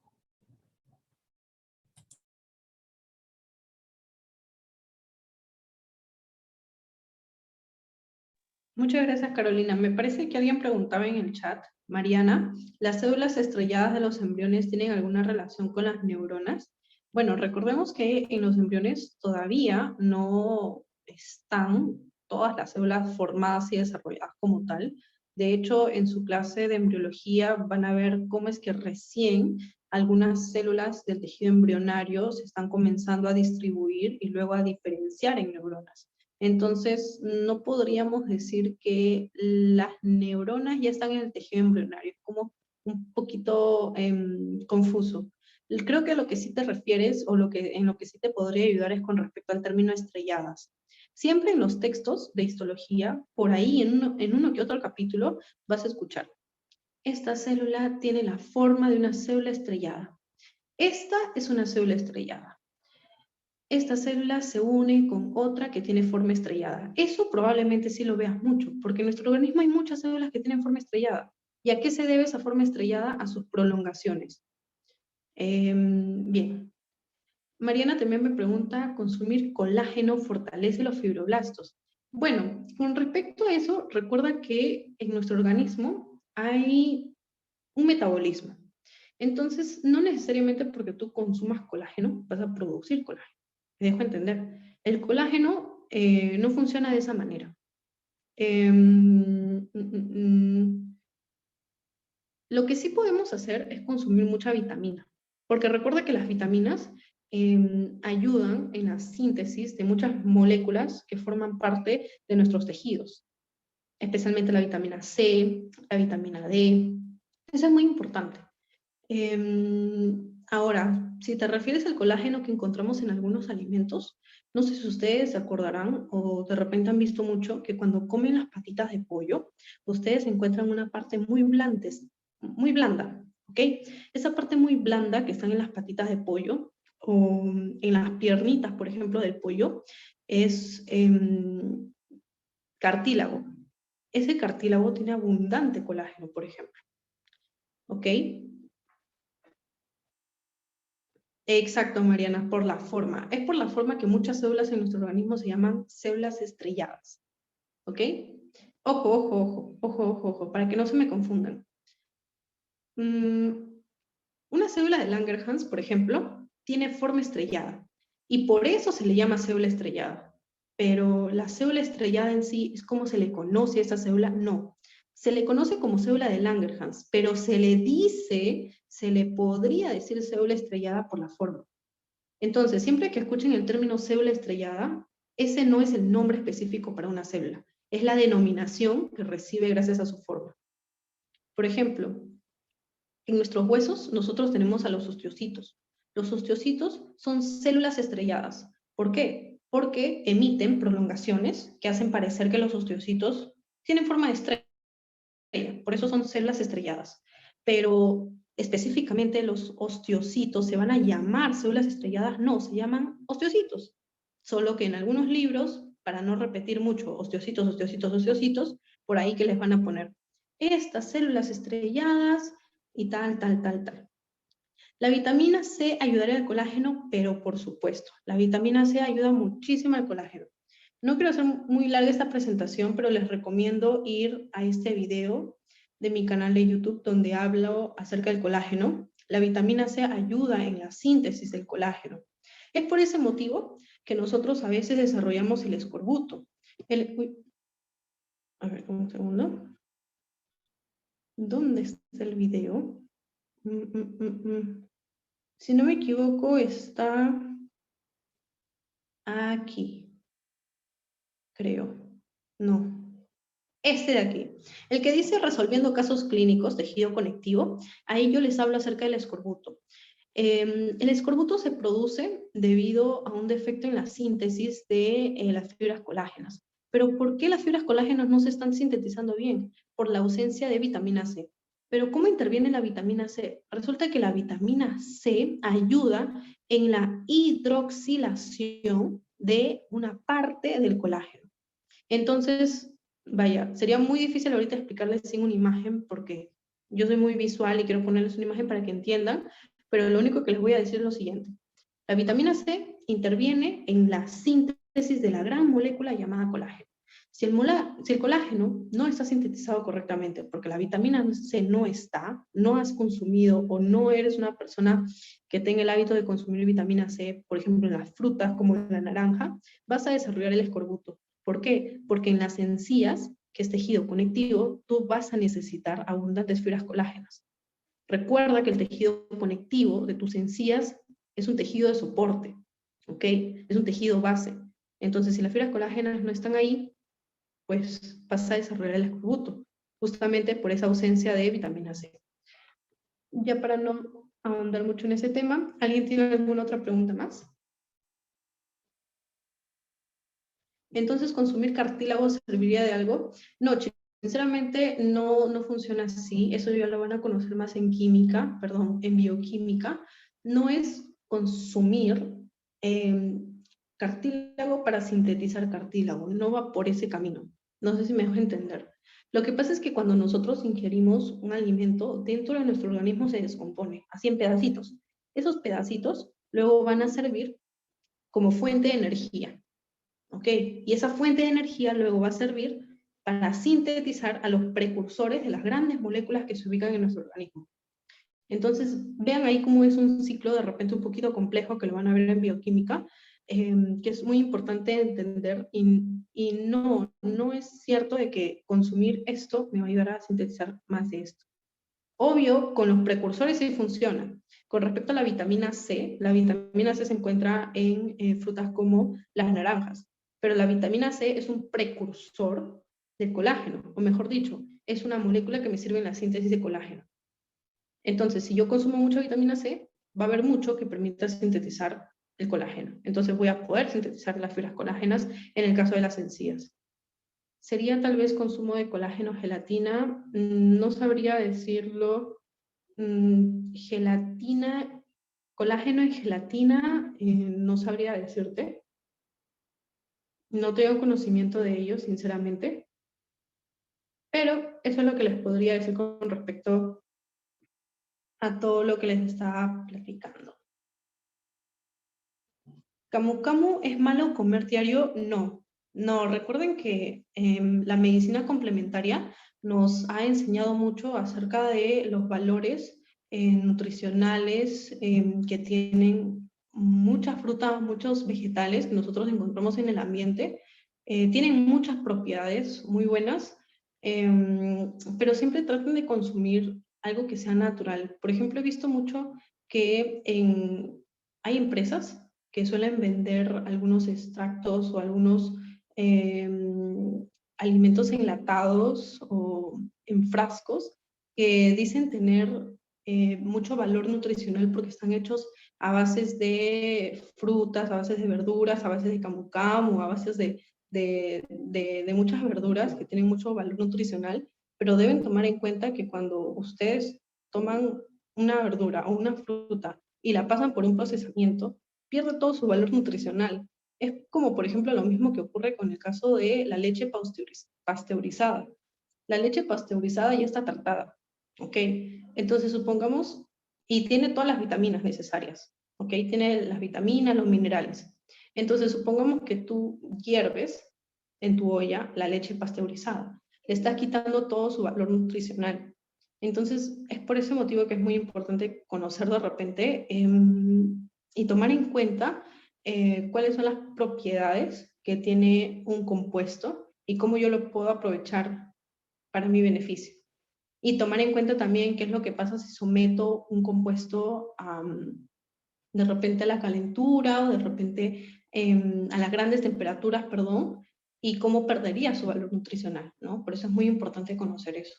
Muchas gracias, Carolina. Me parece que alguien preguntaba en el chat, Mariana, ¿las células estrelladas de los embriones tienen alguna relación con las neuronas? Bueno, recordemos que en los embriones todavía no están todas las células formadas y desarrolladas como tal. De hecho, en su clase de embriología van a ver cómo es que recién algunas células del tejido embrionario se están comenzando a distribuir y luego a diferenciar en neuronas. Entonces, no podríamos decir que las neuronas ya están en el tejido embrionario, es como un poquito confuso. Creo que a lo que sí te refieres, o en lo que sí te podría ayudar es con respecto al término estrelladas. Siempre en los textos de histología, por ahí en uno que otro capítulo, vas a escuchar, esta célula tiene la forma de una célula estrellada. Esta es una célula estrellada. Esta célula se une con otra que tiene forma estrellada. Eso probablemente sí lo veas mucho, porque en nuestro organismo hay muchas células que tienen forma estrellada. ¿Y a qué se debe esa forma estrellada? A sus prolongaciones. Bien. Mariana también me pregunta, ¿consumir colágeno fortalece los fibroblastos? Bueno, con respecto a eso, recuerda que en nuestro organismo hay un metabolismo. Entonces, no necesariamente porque tú consumas colágeno vas a producir colágeno. Me dejo entender. El colágeno no funciona de esa manera. Lo que sí podemos hacer es consumir mucha vitamina, porque recuerda que las vitaminas ayudan en la síntesis de muchas moléculas que forman parte de nuestros tejidos, especialmente la vitamina C, la vitamina D. Eso es muy importante. Ahora, si te refieres al colágeno que encontramos en algunos alimentos, no sé si ustedes se acordarán o de repente han visto mucho que cuando comen las patitas de pollo, ustedes encuentran una parte muy blanda, ¿ok? Esa parte muy blanda que están en las patitas de pollo o en las piernitas, por ejemplo, del pollo, es cartílago. Ese cartílago tiene abundante colágeno, por ejemplo, ¿ok? Exacto, Mariana, por la forma. Es por la forma que muchas células en nuestro organismo se llaman células estrelladas. ¿Ok? Ojo, ojo, ojo, ojo, ojo, ojo, para que no se me confundan. Una célula de Langerhans, por ejemplo, tiene forma estrellada y por eso se le llama célula estrellada. Pero la célula estrellada en sí, ¿es como se le conoce a esa célula? No. Se le conoce como célula de Langerhans, pero se le podría decir célula estrellada por la forma. Entonces, siempre que escuchen el término célula estrellada, ese no es el nombre específico para una célula, es la denominación que recibe gracias a su forma. Por ejemplo, en nuestros huesos nosotros tenemos a los osteocitos. Los osteocitos son células estrelladas. ¿Por qué? Porque emiten prolongaciones que hacen parecer que los osteocitos tienen forma de estrella. Por eso son células estrelladas. Pero específicamente los osteocitos se van a llamar células estrelladas, no, se llaman osteocitos. Solo que en algunos libros, para no repetir mucho osteocitos, osteocitos, osteocitos, por ahí que les van a poner estas células estrelladas y tal, tal, tal, tal. La vitamina C ayudaría al colágeno, pero por supuesto, la vitamina C ayuda muchísimo al colágeno. No quiero hacer muy larga esta presentación, pero les recomiendo ir a este video de mi canal de YouTube donde hablo acerca del colágeno. La vitamina C ayuda en la síntesis del colágeno. Es por ese motivo que nosotros a veces desarrollamos el escorbuto. A ver, un segundo. ¿Dónde está el video? Si no me equivoco, está aquí. Creo. No. Este de aquí. El que dice resolviendo casos clínicos, tejido conectivo, ahí yo les hablo acerca del escorbuto. El escorbuto se produce debido a un defecto en la síntesis de las fibras colágenas. Pero ¿por qué las fibras colágenas no se están sintetizando bien? Por la ausencia de vitamina C. Pero ¿cómo interviene la vitamina C? Resulta que la vitamina C ayuda en la hidroxilación de una parte del colágeno. Entonces, vaya, sería muy difícil ahorita explicarles sin una imagen porque yo soy muy visual y quiero ponerles una imagen para que entiendan, pero lo único que les voy a decir es lo siguiente. La vitamina C interviene en la síntesis de la gran molécula llamada colágeno. Si el colágeno no está sintetizado correctamente porque la vitamina C no está, no has consumido o no eres una persona que tenga el hábito de consumir vitamina C, por ejemplo en las frutas como la naranja, vas a desarrollar el escorbuto. ¿Por qué? Porque en las encías, que es tejido conectivo, tú vas a necesitar abundantes fibras colágenas. Recuerda que el tejido conectivo de tus encías es un tejido de soporte, ¿ok? Es un tejido base. Entonces, si las fibras colágenas no están ahí, pues vas a desarrollar el escorbuto, justamente por esa ausencia de vitamina C. Ya para no ahondar mucho en ese tema, ¿alguien tiene alguna otra pregunta más? Entonces, ¿consumir cartílago serviría de algo? No, chicos, sinceramente no funciona así. Eso ya lo van a conocer más en química, perdón, en bioquímica. No es consumir cartílago para sintetizar cartílago, no va por ese camino. No sé si me dejo entender. Lo que pasa es que cuando nosotros ingerimos un alimento, dentro de nuestro organismo se descompone, así en pedacitos. Esos pedacitos luego van a servir como fuente de energía. ¿Ok? Y esa fuente de energía luego va a servir para sintetizar a los precursores de las grandes moléculas que se ubican en nuestro organismo. Entonces, vean ahí cómo es un ciclo de repente un poquito complejo que lo van a ver en bioquímica, que es muy importante entender y no es cierto de que consumir esto me va a ayudar a sintetizar más de esto. Obvio, con los precursores sí funciona. Con respecto a la vitamina C se encuentra en frutas como las naranjas, pero la vitamina C es un precursor del colágeno, o mejor dicho, es una molécula que me sirve en la síntesis de colágeno. Entonces, si yo consumo mucha vitamina C, va a haber mucho que permita sintetizar el colágeno. Entonces voy a poder sintetizar las fibras colágenas en el caso de las encías. ¿Sería tal vez consumo de colágeno, gelatina? No sabría decirlo. Gelatina, colágeno en gelatina, no sabría decirte. No tengo conocimiento de ello, sinceramente. Pero eso es lo que les podría decir con respecto a todo lo que les estaba platicando. ¿Camu camu es malo comer diario? No. No, recuerden que la medicina complementaria nos ha enseñado mucho acerca de los valores nutricionales que tienen muchas frutas, muchos vegetales que nosotros encontramos en el ambiente. Tienen muchas propiedades muy buenas, pero siempre traten de consumir algo que sea natural. Por ejemplo, he visto mucho que hay empresas que suelen vender algunos extractos o algunos alimentos enlatados o en frascos que dicen tener mucho valor nutricional porque están hechos a bases de frutas, a bases de verduras, a bases de camu camu, a bases de muchas verduras que tienen mucho valor nutricional, pero deben tomar en cuenta que cuando ustedes toman una verdura o una fruta y la pasan por un procesamiento, pierde todo su valor nutricional. Es como, por ejemplo, lo mismo que ocurre con el caso de la leche pasteurizada. La leche pasteurizada ya está tratada, ¿ok? Entonces, supongamos, y tiene todas las vitaminas necesarias, ¿ok? Tiene las vitaminas, los minerales. Entonces, supongamos que tú hierves en tu olla la leche pasteurizada. Le estás quitando todo su valor nutricional. Entonces, es por ese motivo que es muy importante conocer de repente y tomar en cuenta cuáles son las propiedades que tiene un compuesto y cómo yo lo puedo aprovechar para mi beneficio. Y tomar en cuenta también qué es lo que pasa si someto un compuesto de repente a la calentura o de repente a las grandes temperaturas, perdón, y cómo perdería su valor nutricional, ¿no? Por eso es muy importante conocer eso.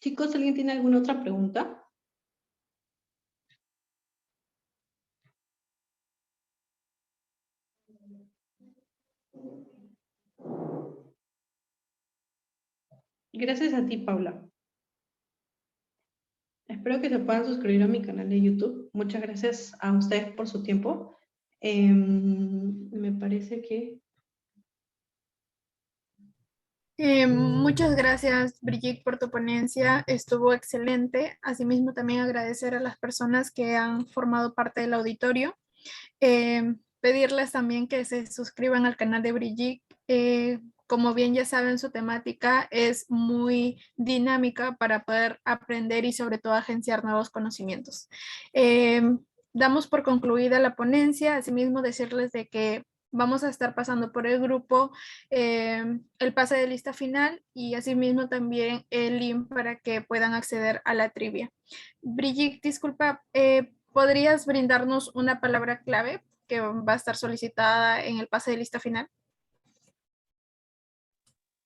Chicos, ¿alguien tiene alguna otra pregunta? Gracias a ti, Paula. Espero que se puedan suscribir a mi canal de YouTube. Muchas gracias a ustedes por su tiempo. Me parece que... Muchas gracias, Brigitte, por tu ponencia. Estuvo excelente. Asimismo, también agradecer a las personas que han formado parte del auditorio. Pedirles también que se suscriban al canal de Brigitte. Como bien ya saben, su temática es muy dinámica para poder aprender y sobre todo agenciar nuevos conocimientos. Damos por concluida la ponencia. Asimismo, decirles de que vamos a estar pasando por el grupo el pase de lista final y asimismo también el link para que puedan acceder a la trivia. Brigitte, disculpa, ¿podrías brindarnos una palabra clave que va a estar solicitada en el pase de lista final?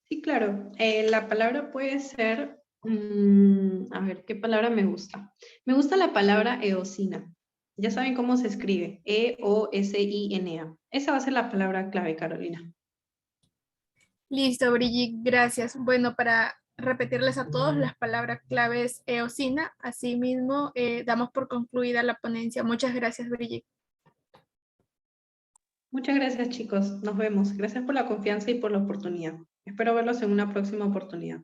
Sí, claro. La palabra puede ser... a ver, ¿qué palabra me gusta? Me gusta la palabra eosina. Ya saben cómo se escribe, E-O-S-I-N-A. Esa va a ser la palabra clave, Carolina. Listo, Brigitte, gracias. Bueno, para repetirles a todos las palabras claves eosina, asimismo damos por concluida la ponencia. Muchas gracias, Brigitte. Muchas gracias, chicos. Nos vemos. Gracias por la confianza y por la oportunidad. Espero verlos en una próxima oportunidad.